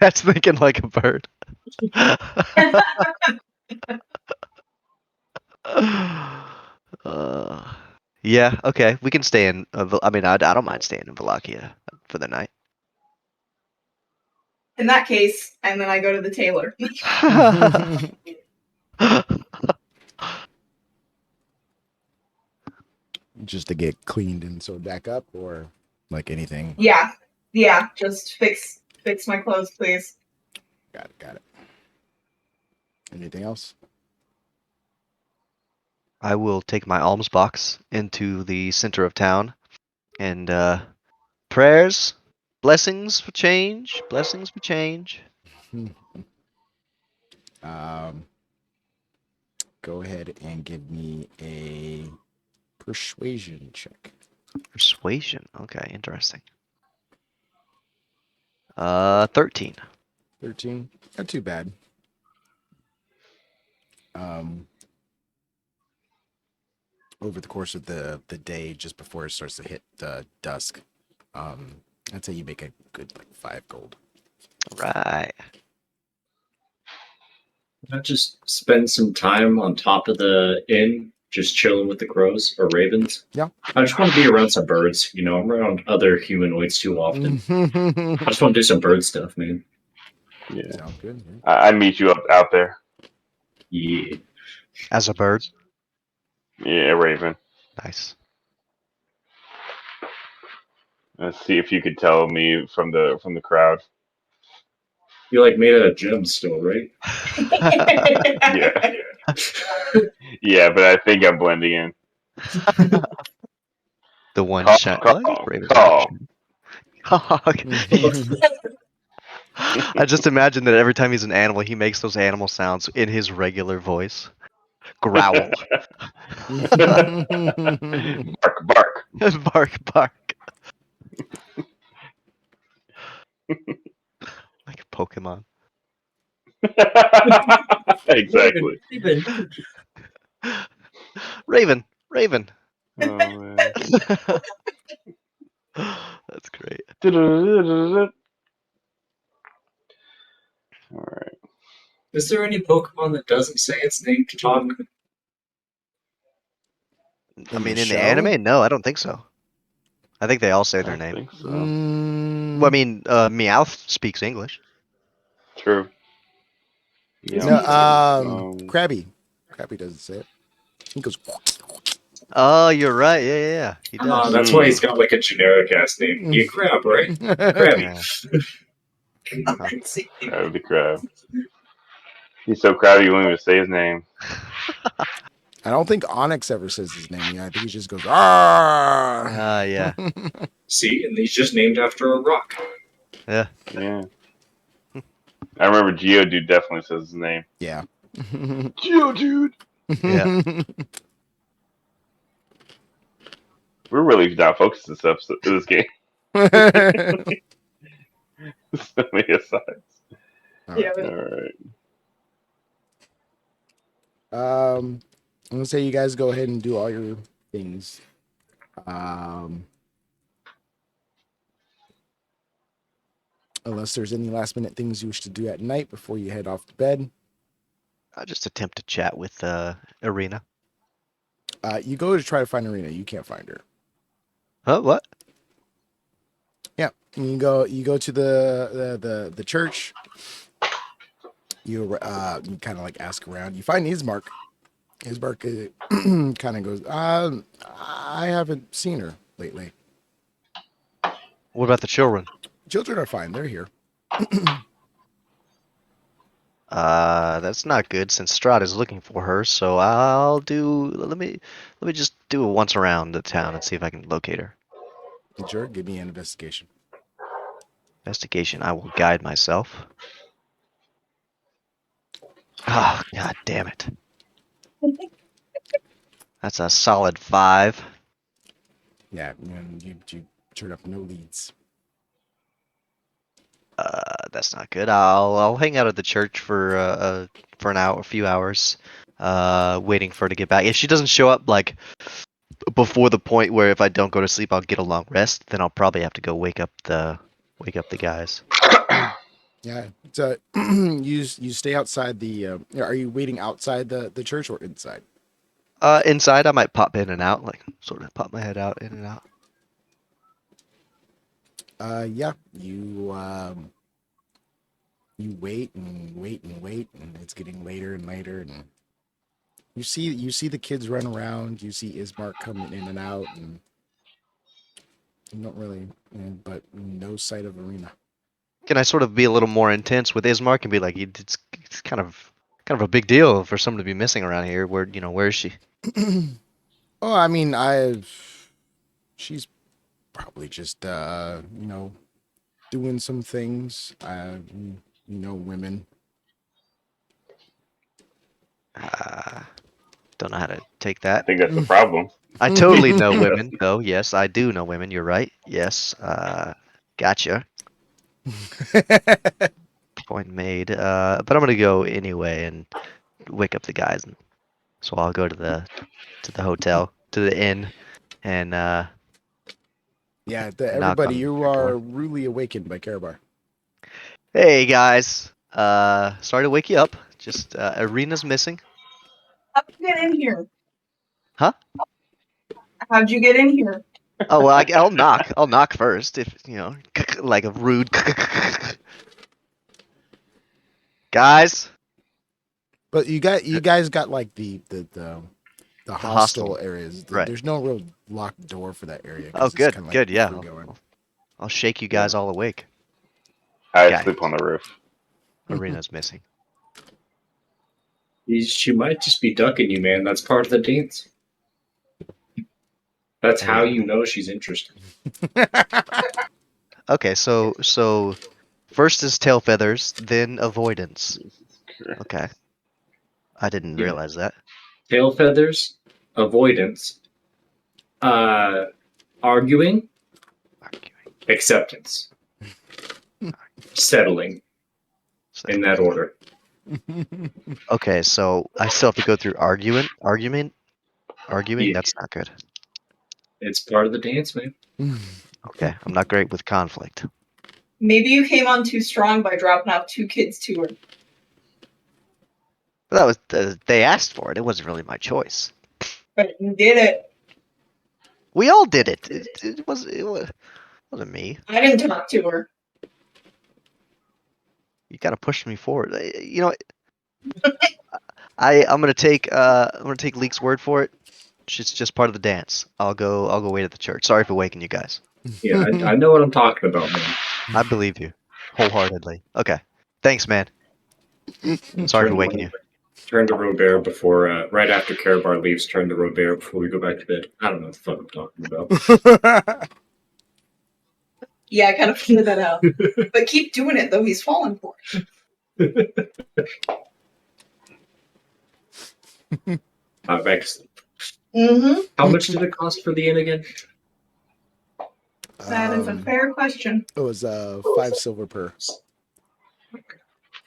That's thinking like a bird. uh, yeah, okay. We can stay in. I mean, I don't mind staying in Wallachia for the night. In that case, and then I go to the tailor. Just to get cleaned and sewed back up, or like anything? Yeah. Yeah. Just fix my clothes, please. Got it, got it. Anything else? I will take my alms box into the center of town and prayers, blessings for change, blessings for change. Um, go ahead and give me a persuasion check. Persuasion. Okay, interesting. 13. 13. Not too bad. Um, over the course of the day, just before it starts to hit dusk, I'd say you make a good like 5 gold. Right. Not just spend some time on top of the inn, just chilling with the crows or ravens. Yeah. I just want to be around some birds. I'm around other humanoids too often. I just want to do some bird stuff, man. Yeah, Sounds good. Yeah. I meet you up out there. Yeah. As a bird. Yeah, Raven. Nice. Let's see if you could tell me from the crowd. You're like made out of gems still, right? Yeah, yeah, but I think I'm blending in. The one Call, shot. Oh, call, Raven's call. I just imagine that every time he's an animal, he makes those animal sounds in his regular voice. Growl. Bark, bark. Bark, bark. Like a Pokemon. Exactly. Raven. Raven, Raven. Oh man. That's great. All right. Is there any Pokemon that doesn't say its name to talk? I In the mean, in the show? anime, no, I don't think so. I think they all say I their don't name. think so. Well, I mean, Meowth speaks English. True. Is Yeah. No, he? Krabby. Krabby doesn't say it. He goes. Oh, you're right. Yeah, yeah, yeah. He does. That's why he's got like a generic ass name. You crab, right? Krabby. Huh. Crab the crab. He's so crabby you won't even say his name. I don't think Onyx ever says his name. Yeah, I think he just goes. Ah. Yeah. See, and he's just named after a rock. Yeah. Yeah. I remember Geodude definitely says his name. Yeah. Geodude. Yeah. We're really not focused this episode, this game. So many asides. Yeah. All right. I'm gonna say you guys go ahead and do all your things. Unless there's any last minute things you wish to do at night before you head off to bed. I'll just attempt to chat with Arena. You go to try to find Arena. You can't find her. Huh? What? Yeah. You go to the church. You kind of like ask around. You find Ismark. Ismark kind of goes, I haven't seen her lately. What about the children? Children are fine. They're here. That's not good since Strahd is looking for her. So let me just do a once around the town and see if I can locate her. Sure, give me an investigation. Investigation. I will guide myself. Oh, god damn it. That's a solid 5. Yeah, and you turn up no leads. That's not good. I'll hang out at the church for an hour, a few hours, waiting for her to get back. If she doesn't show up like before the point where if I don't go to sleep I'll get a long rest, then I'll probably have to go wake up the guys. Yeah, so you stay outside the. Are you waiting outside the church or inside? Inside I might pop in and out, like sort of pop my head out in and out. Yeah, you wait and wait and wait, and it's getting later and later, and you see the kids run around. You see Ismark coming in and out, and you don't really, but no sight of Arena. Can I sort of be a little more intense with Ismark and be like, it's kind of a big deal for someone to be missing around here. Where is she? Oh, I mean, she's probably just doing some things. Women. Don't know how to take I that. think that's the problem. I totally know women, though. Yes, I do know women. You're right. Yes. Gotcha. Point made. But I'm gonna go anyway and wake up the guys. And so I'll go to the hotel, to the inn, and Yeah, knock everybody, on you your are door. rudely awakened by Karabar. Hey guys. Sorry to wake you up. Just Arena's missing. How'd you get in here? Huh? How'd you get in here? Oh well, I'll knock. I'll knock first, if like a rude. Guys, But you guys got like the hostel hostel. areas. Right. There's no real locked door for that area. Oh, It's good, kind of like good. Yeah. free going. I'll shake you guys all awake. I Okay. sleep on the roof. Arena's missing. She might just be ducking you, man. That's part of the dance. That's how you know she's interested. Okay, so first is tail feathers, then avoidance. Okay. I didn't Yeah. realize that. Tail feathers, avoidance, arguing, acceptance, settling, in that order. Okay, so I still have to go through arguing. Yeah. That's not good. It's part of the dance, man. Okay, I'm not great with conflict. Maybe you came on too strong by dropping off 2 kids to her. But that was they asked for it. It wasn't really my choice. But you did it. We all did it. It wasn't me. I didn't talk to her. You gotta push me forward. You know, I'm gonna take Leek's word for it. It's just part of the dance. I'll go wait at the church. Sorry for waking you guys. Yeah, I know what I'm talking about, man. I believe you wholeheartedly. Okay, thanks, man. Sorry for waking you. Turn to Robert before, right after Carabar leaves, turn to Robert before we go back to bed. I don't know what the fuck I'm talking about. Yeah, I kind of figured that out. But keep doing it, though. He's falling for it. Excellent. Mm-hmm. How much did it cost for the inn again? That is a fair question. It was 5 silver per.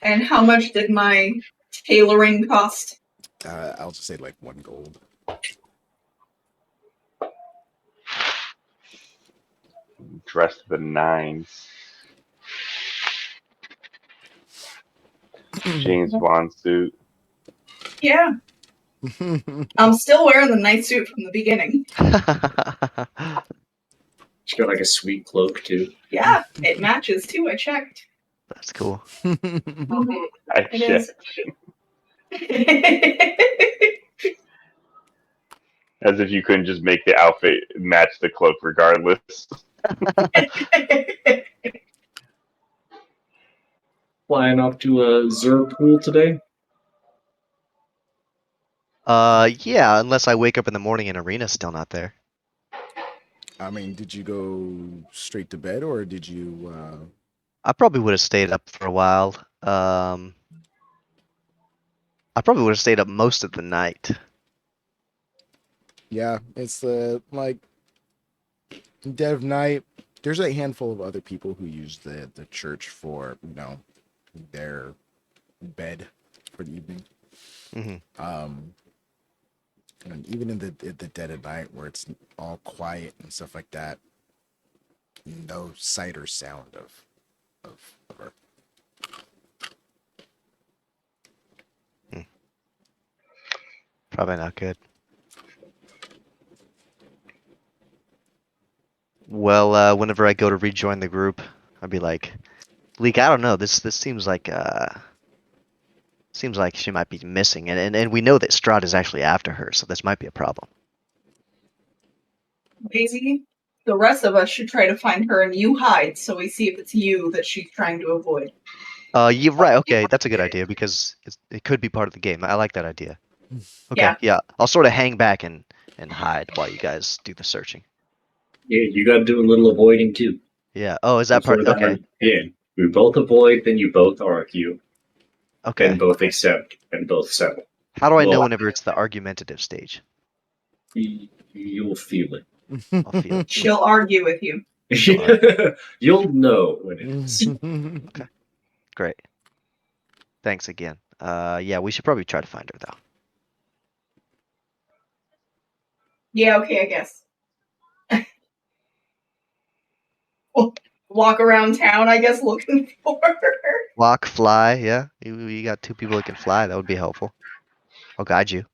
And how much did my tailoring cost? I'll just say like 1 gold. Dress to the nines. James Bond suit. Yeah. I'm still wearing the night suit from the beginning. She's got like a sweet cloak too. Yeah, it matches too. I checked. That's cool. I It checked. is. As if you couldn't just make the outfit match the cloak regardless. Flying off to a Zur pool today? Yeah, unless I wake up in the morning and Arena's still not there. I mean, did you go straight to bed or did you? I probably would have stayed up for a while. I probably would have stayed up most of the night. Yeah, it's like dead of night. There's a handful of other people who use the church for their bed for the evening. Mm-hmm. And even in the dead of night where it's all quiet and stuff like that, no sight or sound of her. Probably not good. Well, whenever I go to rejoin the group, I'd be like, Leek, I don't know. This seems like she might be missing, and we know that Strahd is actually after her, so this might be a problem. Daisy, the rest of us should try to find her and you hide so we see if it's you that she's trying to avoid. You're right. Okay, that's a good idea because it could be part of the game. I like that idea. Okay, yeah. I'll sort of hang back and hide while you guys do the searching. Yeah, you gotta do a little avoiding too. Yeah. Oh, is that part? Okay. Yeah, we both avoid, then you both argue, Okay. then both accept, and both settle. How do I know whenever it's the argumentative stage? You'll feel it. I'll feel it. She'll argue with you. You'll know when it is. Okay. Great. Thanks again. Yeah, we should probably try to find her though. Yeah, okay, I guess. Walk around town, I guess, looking for her. Walk, fly. Yeah, you got 2 people that can fly. That would be helpful. I'll guide you.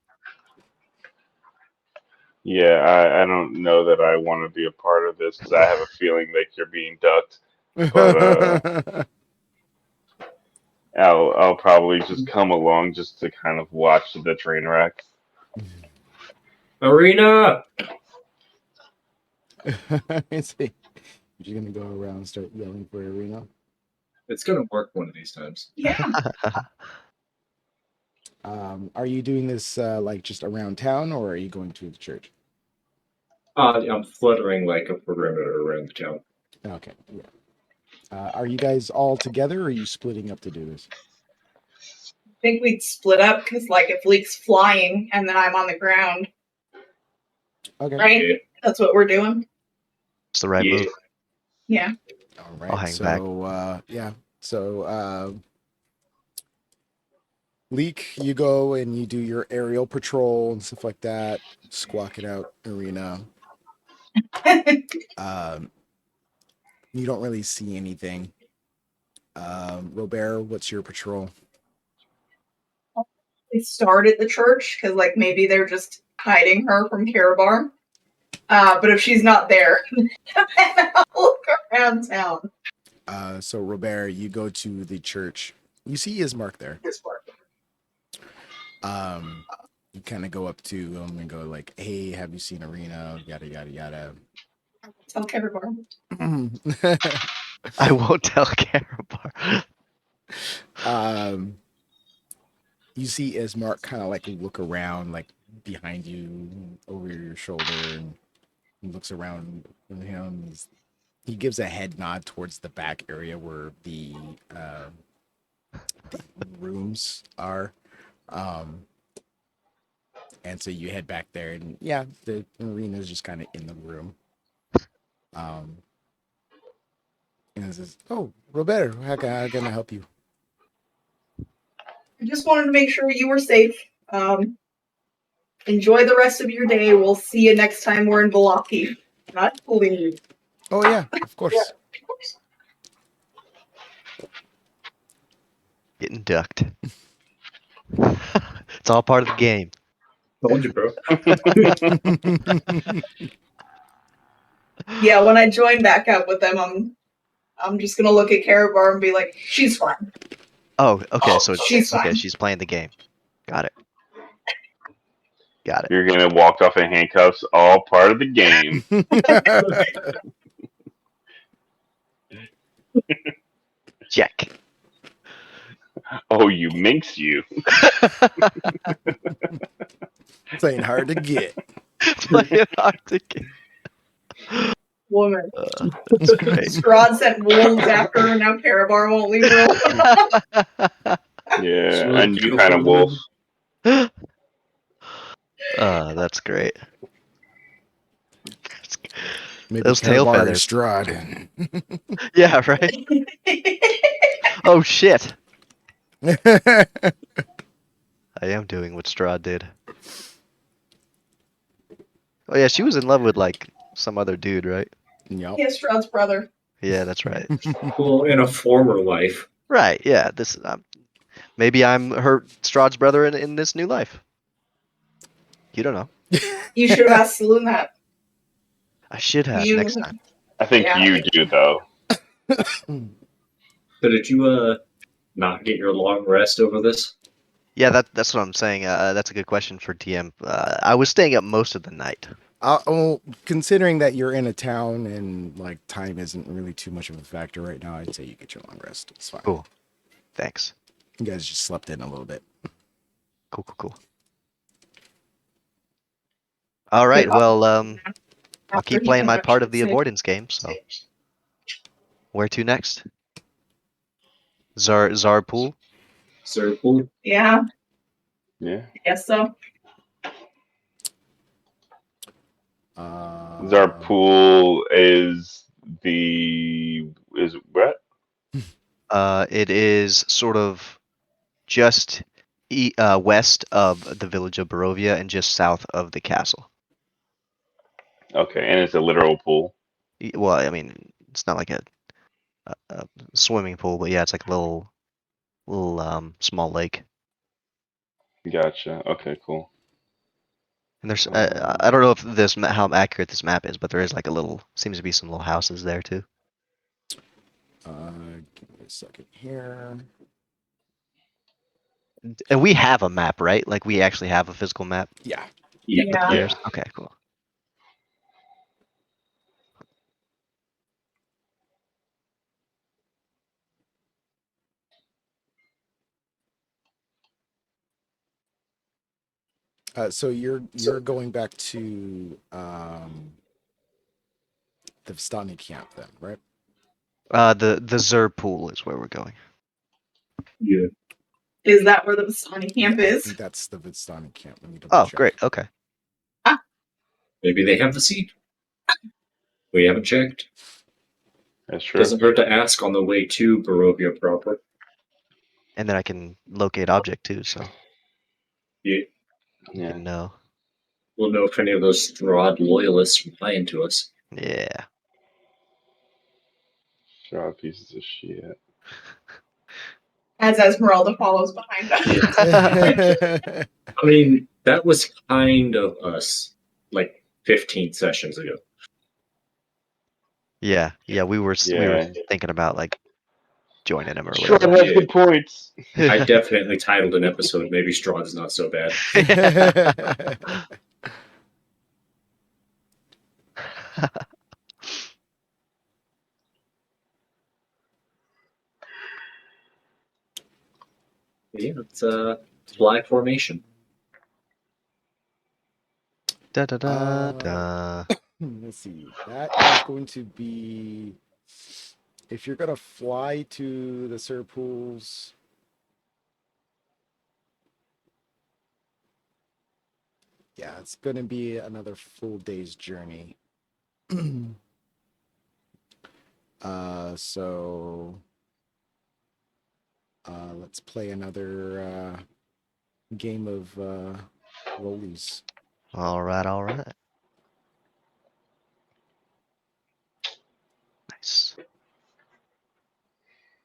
Yeah, I don't know that I want to be a part of this because I have a feeling like you're being ducked. But I'll probably just come along just to kind of watch the train wreck. Arena! You're gonna go around and start yelling for Arena. It's gonna work one of these times. Yeah. Are you doing this like just around town, or are you going to the church? I'm fluttering like a perimeter around the town. Okay. Yeah. Are you guys all together, or are you splitting up to do this? I think we'd split up because, like, if Leek's flying and then I'm on the ground, Okay. right? Yeah. That's what we're doing. It's the right Yeah. move. Yeah. All I'll right. hang back. So yeah. So Leak, you go and you do your aerial patrol and stuff like that, squawking out Arena. You don't really see anything. Robert, what's your patrol? They start at the church because, like, maybe they're just hiding her from Karabar. But if she's not there, then I'll look around town. So Robert, you go to the church. You see Ismark there. You kind of go up to him and go like, "Hey, have you seen Arena?" Yada yada yada. Tell Karabar. I won't tell Karabar. You see Ismark kind of like look around, like behind you, over your shoulder, and he looks around with him. He gives a head nod towards the back area where the rooms are. And so you head back there, and yeah, the arena is just kind of in the room. And it says, "Oh, Roberto, how can I help you?" I just wanted to make sure you were safe. Enjoy the rest of your day. We'll see you next time we're in Valaki. Not leave. Oh yeah, of course. Getting ducked. It's all part of the game. Told you, bro. Yeah, when I join back up with them, I'm just gonna look at Karabar and be like, she's fine. Oh, okay. Oh, So she's okay, fine. she's playing the game. Got it. Got it. You're gonna walk off in handcuffs, all part of the game. Check. Oh, you minx you. Playing hard to get. Playing hard to get. Woman. That's great. Strahd sent wolves after her, now Karabar won't leave her alone. Yeah, It's really and you beautiful kind of wolf. woman. That's great. Maybe Those tail Karabar feathers. is Strahd. Yeah, right. Oh shit! I am doing what Strahd did. Oh yeah, she was in love with like some other dude, right? Yep. Yeah, Strahd's brother. Yeah, that's right. Well, in a former life. Right. Yeah. This. Maybe I'm her Strahd's brother in this new life. You don't know. You should have asked Saloon that. I should have You- next time. I think Yeah. you do though. So did you not get your long rest over this? Yeah, that's what I'm saying. That's a good question for DM. I was staying up most of the night. Well, considering that you're in a town and like time isn't really too much of a factor right now, I'd say you get your long rest. It's fine. Cool. Thanks. You guys just slept in a little bit. Cool. All right. Well, I'll After keep he playing my got part of the sick. avoidance game. So, where to next? Zarpool. Circle. Yeah, Yeah. I guess so. Zarpool is what? It is sort of just west of the village of Barovia and just south of the castle. Okay, and it's a literal pool. Well, I mean, it's not like a swimming pool, but yeah, it's like a little small lake. Gotcha. Okay, cool. And there's I don't know if how accurate this map is, but there is like seems to be some little houses there too. Give me a second here. And we have a map, right? Like we actually have a physical map. Yeah. Yeah. Yeah. Players. Okay, cool. So you're going back to the Vistani camp then, right? The Zer pool is where we're going. Yeah. Is that where the Vistani camp Yeah, I is? think that's the Vistani camp. Let me double Oh, check. great. Okay. Maybe they have the seed. We haven't checked. That's true. Doesn't hurt to ask on the way to Barovia proper. And then I can locate object too, so Yeah. you Yeah. can know. We'll know if any of those Strahd loyalists reply into us. Yeah. Straw pieces of shit. As Esmeralda follows behind us. I mean, that was kind of us like 15 sessions ago. Yeah. We were Yeah. thinking about like joining him or Straw whatever. has Yeah. good points. I definitely titled an episode, maybe Strahd's not so bad. Yeah, it's fly formation. Da da da da. Let's see. That is going to be if you're gonna fly to the Sir Pools. Yeah, it's gonna be another full day's journey. So let's play another game of rollies. All right. Nice.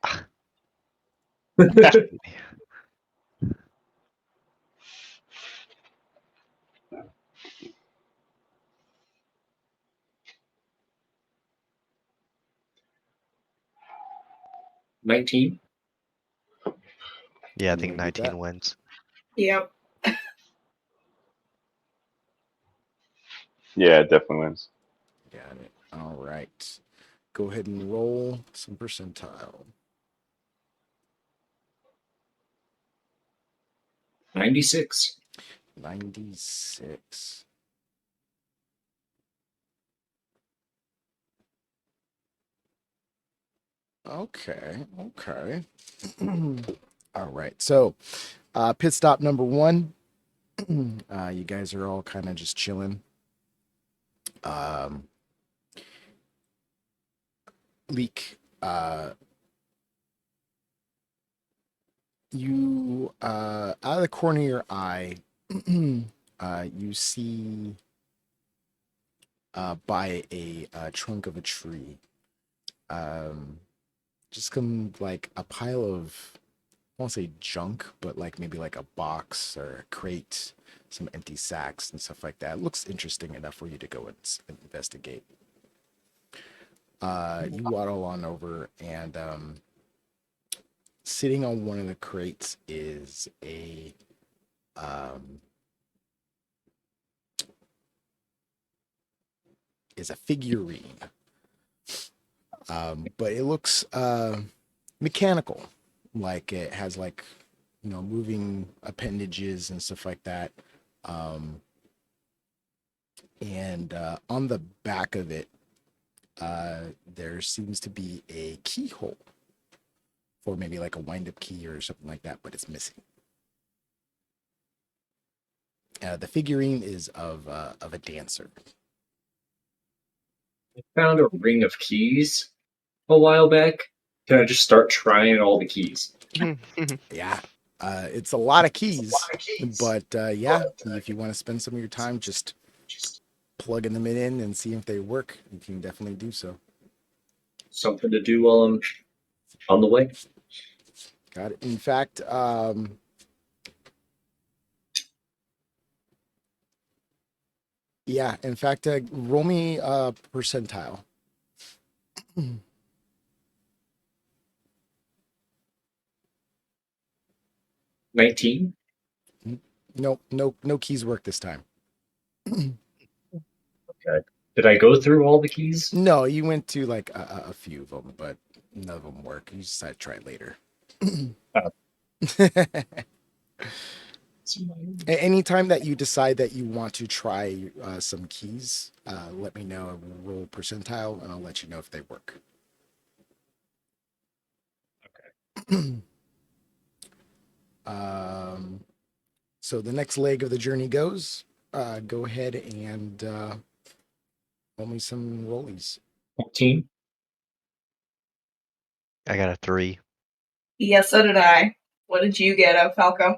Ah, 19. yeah, I You think wanna beat 19 that? wins. Yep. Yeah, it definitely wins. Got it. All right. Go ahead and roll some percentile. 96. 96. Okay. All right. So, pit stop number 1. You guys are all kind of just chilling. Leak. You out of the corner of your eye, you see by a trunk of a tree, just come like a pile of, I won't say junk, but like maybe like a box or a crate, some empty sacks and stuff like that. It looks interesting enough for you to go and investigate. You waddle on over, and sitting on one of the crates is a figurine, but it looks mechanical, like it has like moving appendages and stuff like that. And on the back of it, there seems to be a keyhole for maybe like a wind-up key or something like that, but it's missing. The figurine is of a dancer. I found a ring of keys a while back. Can I just start trying all the keys? Yeah, it's a lot of keys, but yeah, if you want to spend some of your time just plugging them in and see if they work, you can definitely do so. Something to do while I'm on the way. Got it. In fact, yeah. In fact, roll me percentile. 19. No keys work this time. Okay. Did I go through all the keys? No, you went to like a few of them, but none of them work. You decided to try it later. Anytime that you decide that you want to try some keys, let me know. I will roll percentile, and I'll let you know if they work. Okay. So the next leg of the journey goes. Go ahead and roll me some rollies. 14. I got a 3. Yeah, so did I. What did you get, Falco?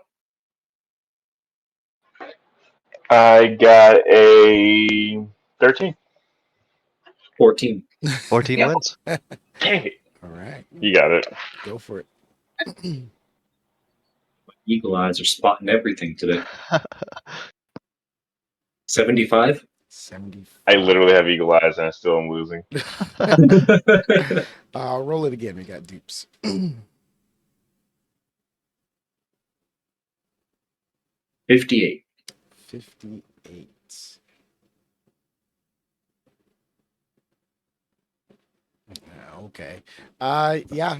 I got a 13. 14. 14 Yep. wins. Dang it. All right, You got it. go for it. Eagle eyes are spotting everything today. 75. 75. I literally have eagle eyes and I still am losing. Roll it again. We got dupes. 58. 58. Okay. Yeah.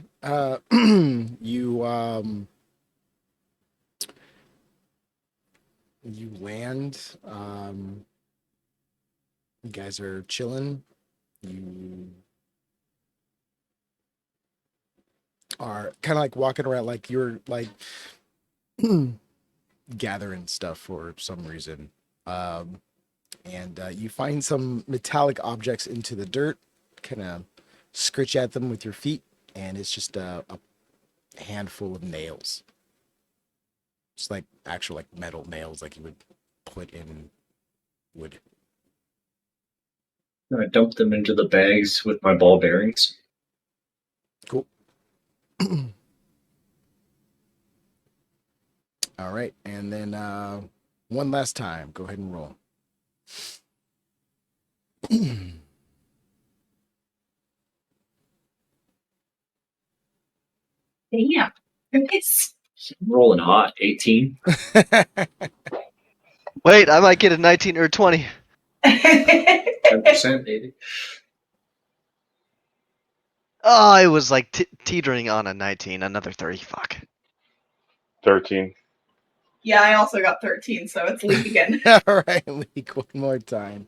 You land. You guys are chilling. You are kind of like walking around, like you're like gathering stuff for some reason. And you find some metallic objects into the dirt, kind of scritch at them with your feet, and it's just a handful of nails. Just like actual like metal nails, like you would put in wood. I dumped them into the bags with my ball bearings. Cool. All right, and then one last time, go ahead and roll. Damn. It's I'm rolling hot. 18. Wait, I might get a 19 or a 20. 10%, maybe. Oh, I was like teetering on a 19, another 30. Fuck. 13. Yeah, I also got 13, so it's leak again. All right, leak one more time.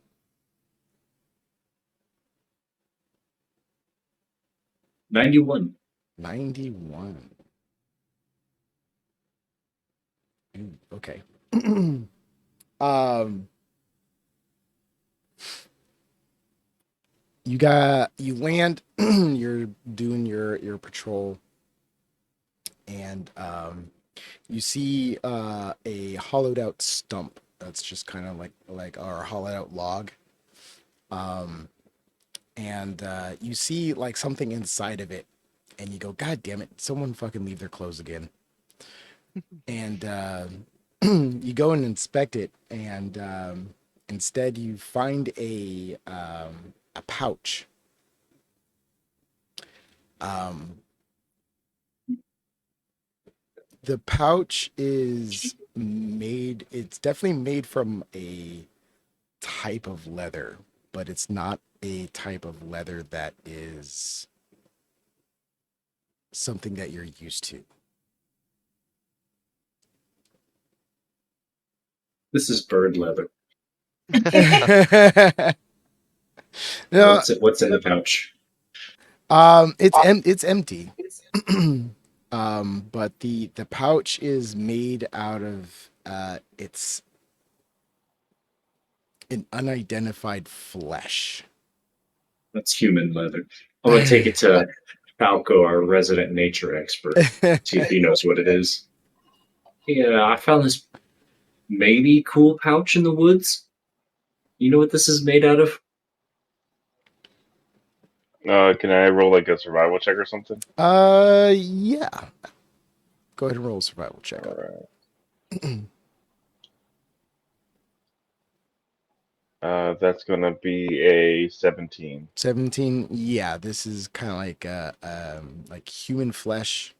91. 91. Ooh, okay. You land, you're doing your patrol, and you see a hollowed out stump that's just kind of like or a hollowed out log. And you see like something inside of it, and you go, God damn it, someone fucking leave their clothes again. And you go and inspect it, and instead you find a pouch. The pouch is made, it's definitely made from a type of leather, but it's not a type of leather that is something that you're used to. This is bird leather. No, What's in the pouch? it's empty. But the pouch is made out of it's an unidentified flesh. That's human leather. I'm going to take it to Falco, our resident nature expert. See if he knows what it is. Yeah, I found this maybe cool pouch in the woods. You know what this is made out of? Can I roll like a survival check or something? Yeah. Go ahead and roll a survival check. All right. That's gonna be a 17. 17. Yeah, this is kind of like human flesh.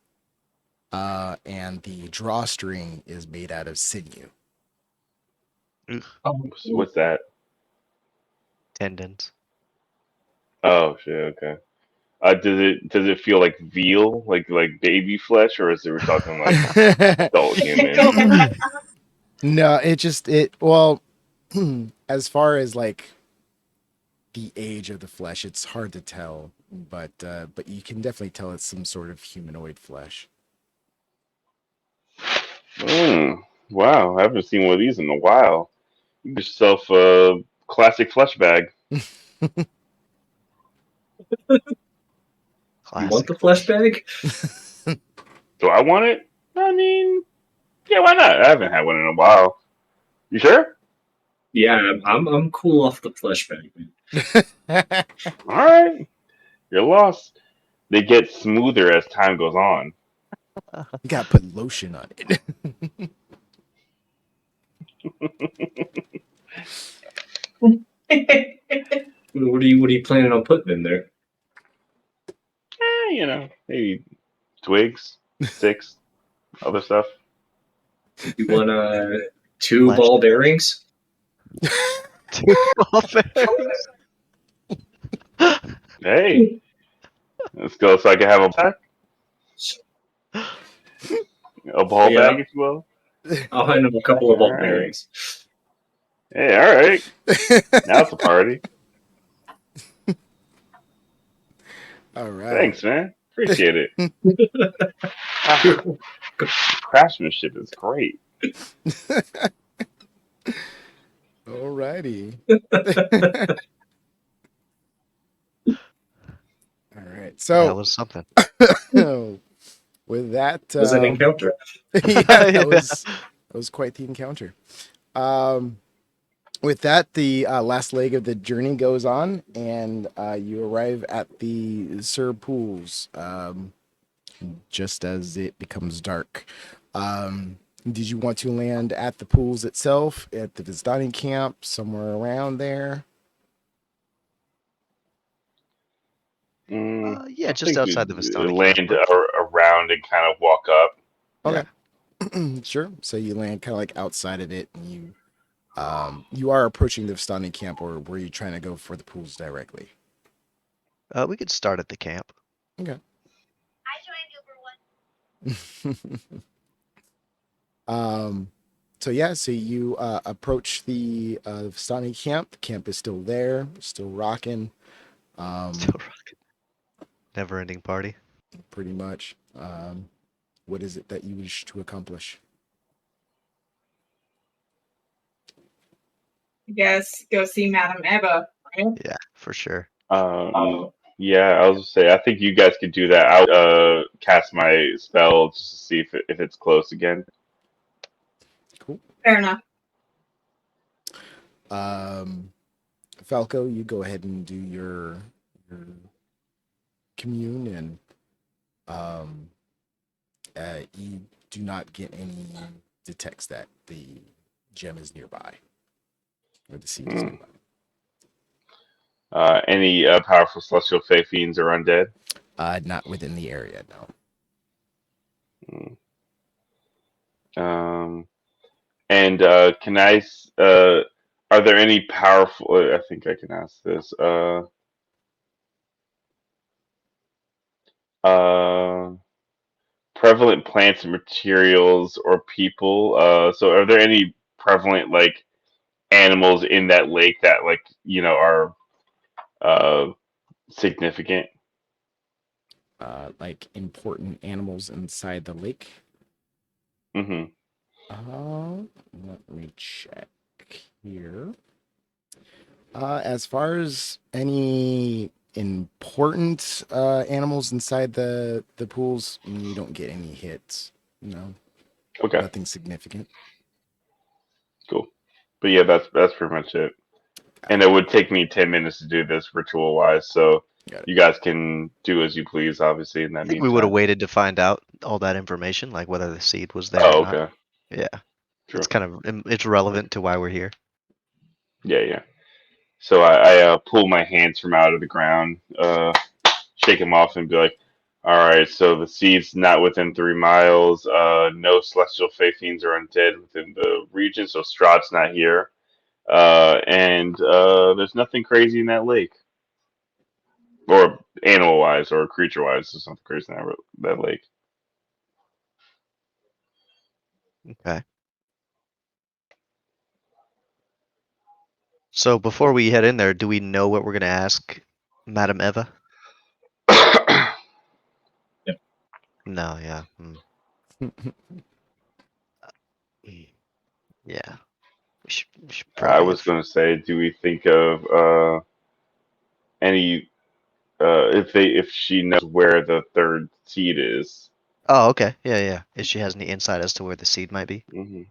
And the drawstring is made out of sinew. What's that? Tendons. Oh shit. Okay. Does it feel like veal, like baby flesh, or is it we're talking like adult human? No, well, as far as like the age of the flesh, it's hard to tell, but you can definitely tell it's some sort of humanoid flesh. Wow, I haven't seen one of these in a while. You get yourself a classic flesh bag. You want Classic. the flesh bag? Do I want it? I mean, yeah, why not? I haven't had one in a while. You sure? Yeah, I'm cool off the flesh bag, man. All right, you're lost. They get smoother as time goes on. You gotta put lotion on it. What are you planning on putting in there? Maybe twigs, sticks, other stuff. You want two Flesh. ball bearings? Hey, let's go so I can have a ball Yeah, bag, if you will. I'll hand him a couple of All ball right. bearings. Hey, all right. Now it's a party. All right. Thanks, man. Appreciate it. Ah, craftsmanship is great. All righty. All right. That So was something. with that, It was an encounter. yeah, Yeah. that was quite the encounter. With that, the last leg of the journey goes on, and you arrive at the Sir Pools just as it becomes dark. Did you want to land at the pools itself, at the Vistani camp, somewhere around there? Yeah, I just think outside the we Vistani camp. land around and kind of walk up. Okay. Sure. So you land kind of like outside of it, and you are approaching the Vistani camp, or were you trying to go for the pools directly? We could start at the camp. Okay. um, so yeah, so you approach the Vistani camp. The camp is still there, still rocking. Still rocking. Never-ending party. Pretty much. What is it that you wish to accomplish? I guess go see Madame Eva, right? Yeah, for sure. Yeah, I was gonna say I think you guys could do that. I'll cast my spell just to see if it's close again. Cool. Fair enough. Falco, you go ahead and do your commune, and you do not get any detects that the gem is nearby or the seed is Hmm. nearby. Any powerful celestial fey fiends or undead? Not within the area, no. And can are there any powerful? I think I can ask this. Uh, Prevalent plants and materials or people. So are there any prevalent like animals in that lake that are uh significant? Like important animals inside the lake. Hmm. Let me check here. As far as any important animals inside the pools, you don't get any hits. No, Okay, nothing significant. cool. But yeah, that's pretty much it. And it would take me 10 minutes to do this ritual wise, so Got it. you guys can do as you please. Obviously, in I that think we would have meantime. waited to find out all that information, like whether the seed was there or Oh, not. okay, Yeah, true. it's relevant to why we're here. Yeah, yeah. So I pull my hands from out of the ground, shake them off, and be like, "All right, so the seed's not within 3 miles. No celestial fae fiends are undead within the region, so Strahd's not here. And there's nothing crazy in that lake, or animal-wise, or creature-wise. There's nothing crazy in that lake." Okay. So before we head in there, do we know what we're gonna ask Madam Eva? Yep. No, yeah. Yeah. We should I probably was have. going to say, do we think of any if she knows where the third seed is? Oh, okay. Yeah, yeah. If she has any insight as to where the seed might be. Hmm.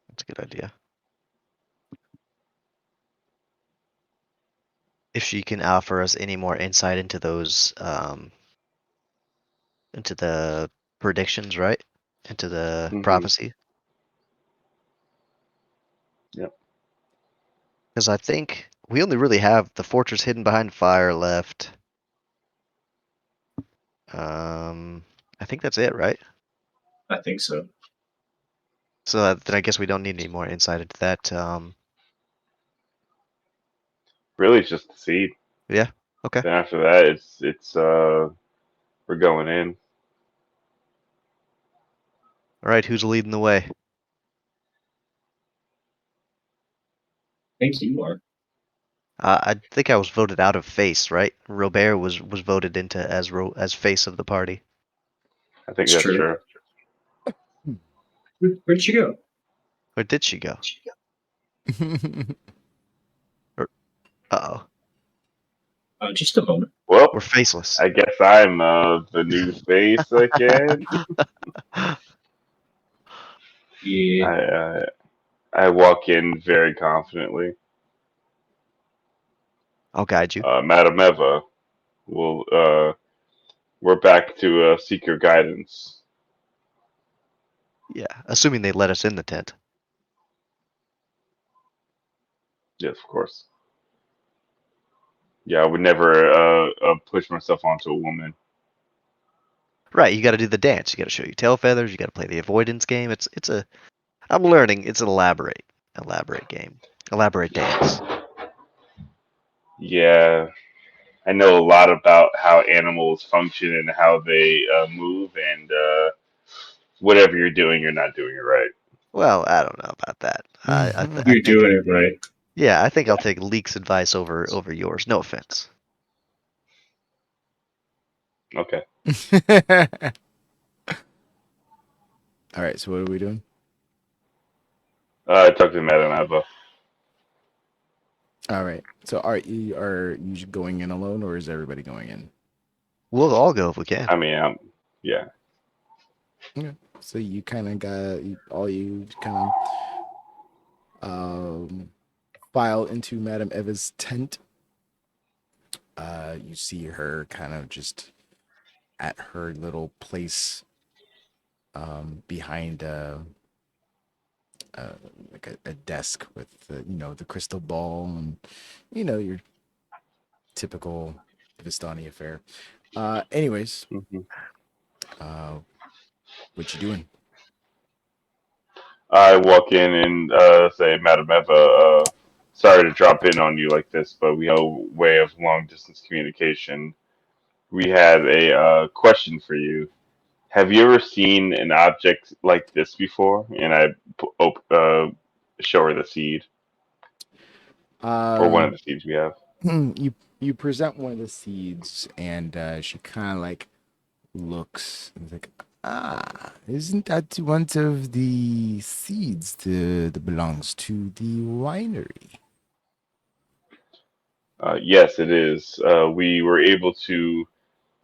That's a good idea. If she can offer us any more insight into those, into the predictions, right? Into the Hmm. prophecy. Yep. Because I think we only really have the fortress hidden behind fire left. I think that's it, right? I think so. So then I guess we don't need any more insight into that. Really, it's just the seed. Yeah. Okay. Then after that, it's we're going in. All right. Who's leading the way? Thank you, Mark. I think I was voted out of face, right? Robert was voted into as face of the party. I think It's that's true. true. Where'd you go? Where did she go? Uh-oh. Just a moment. Well, We're faceless. I guess I'm the new face again. Yeah. I walk in very confidently. I'll guide you. Madam Eva, will we're back to seek your guidance. Yeah. Assuming they let us in the tent. Yes, of course. Yeah, I would never push myself onto a woman. Right. You got to do the dance. You got to show your tail feathers. You got to play the avoidance game. It's a. I'm learning. It's an elaborate game. Elaborate dance. Yeah, I know a lot about how animals function and how they move, and whatever you're doing, you're not doing it right. Well, I don't know about that. I You're think. doing it right. Yeah, I think I'll take Leek's advice over yours. No offense. Okay. All right, so what are we doing? I talked to Madam Eva. All right, so are you going in alone, or is everybody going in? We'll all go if we can. I mean, yeah. Okay. So you kind of you kind of file into Madame Eva's tent. You see her kind of just at her little place behind uh, like a desk with the crystal ball and your typical Vistani affair. Anyways, Hmm. uh, what you doing? I walk in and say, Madam Eva, sorry to drop in on you like this, but we have a way of long distance communication. We had a question for you. Have you ever seen an object like this before? And I show her the seed, or one of Um, the seeds we have. you present one of the seeds, and she kind of like looks and is like, isn't that one of the seeds that belongs to the winery? Yes, it is. We were able to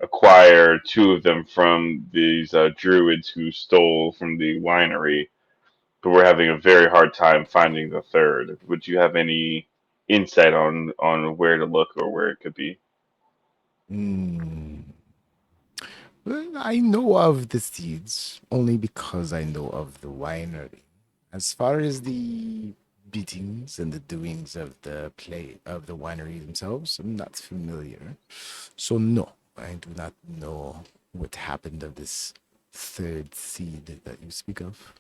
acquire two of them from these druids who stole from the winery, but we're having a very hard time finding the third. Would you have any insight on where to look or where it could be? Hmm. Well, I know of the seeds only because I know of the winery. As far as the beatings and the doings of the winery themselves, I'm not familiar. So no, I do not know what happened of this third seed that you speak of.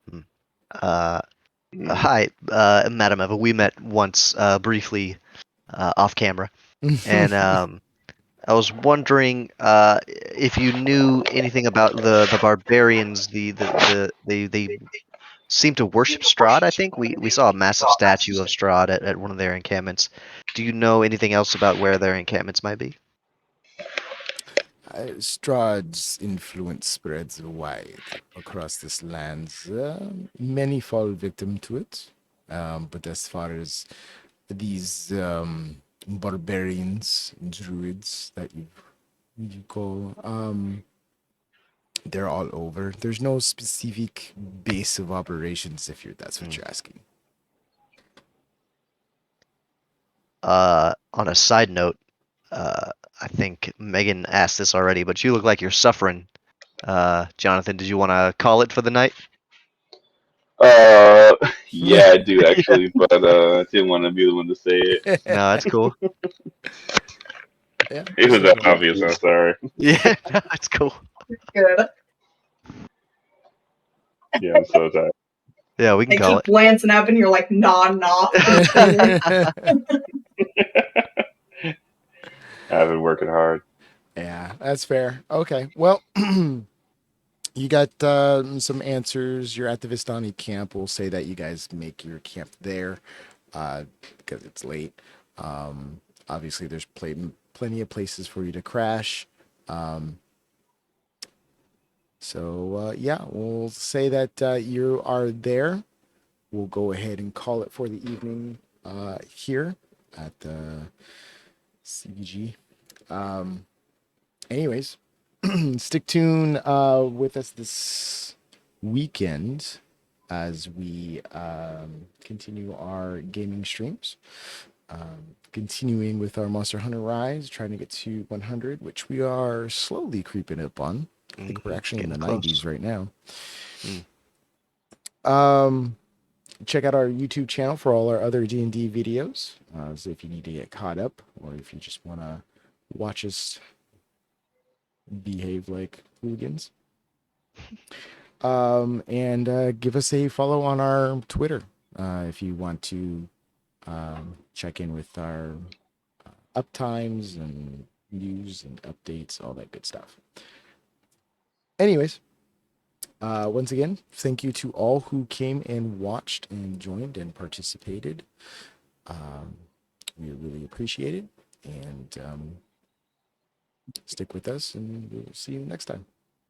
Hmm. Uh, Mm. hi, Madam Eva. We met once briefly off camera, and I was wondering if you knew anything about the barbarians. They seem to worship Strahd. I think we saw a massive statue of Strahd at one of their encampments. Do you know anything else about where their encampments might be? Strahd's influence spreads wide across this land. Many fall victim to it. But as far as these barbarians, druids that you call, they're all over. There's no specific base of operations if that's what Hmm. you're asking. On a side note, I think Megan asked this already, but you look like you're suffering. Jonathan, did you want to call it for the night? Uh, yeah, I do Yeah. actually, but I didn't want to be the one to say it. No, that's cool. Yeah, It was so that go ahead. obvious. I'm sorry. Yeah, no, that's cool. Good. Yeah, I'm so tired. Yeah, we can I call keep glancing up and you're like, nah, continue. I've been working hard. Yeah, that's fair. Okay, well, you got some answers. You're at the Vistani camp. We'll say that you guys make your camp there because it's late. Obviously, there's plenty of places for you to crash. Yeah, we'll say that you are there. We'll go ahead and call it for the evening here at the CBG. Anyways, stick tuned with us this weekend as we continue our gaming streams. Continuing with our Monster Hunter Rise, trying to get to 100, which we are slowly creeping up on. I think we're actually in the Getting 90s close. right now. Mm. Check out our YouTube channel for all our other D&D videos. So if you need to get caught up, or if you just want to watch us behave like hooligans. And give us a follow on our Twitter if you want to check in with our uptimes and news and updates, all that good stuff. Anyways, once again, thank you to all who came and watched and joined and participated. We really appreciate it. And stick with us, and we'll see you next time.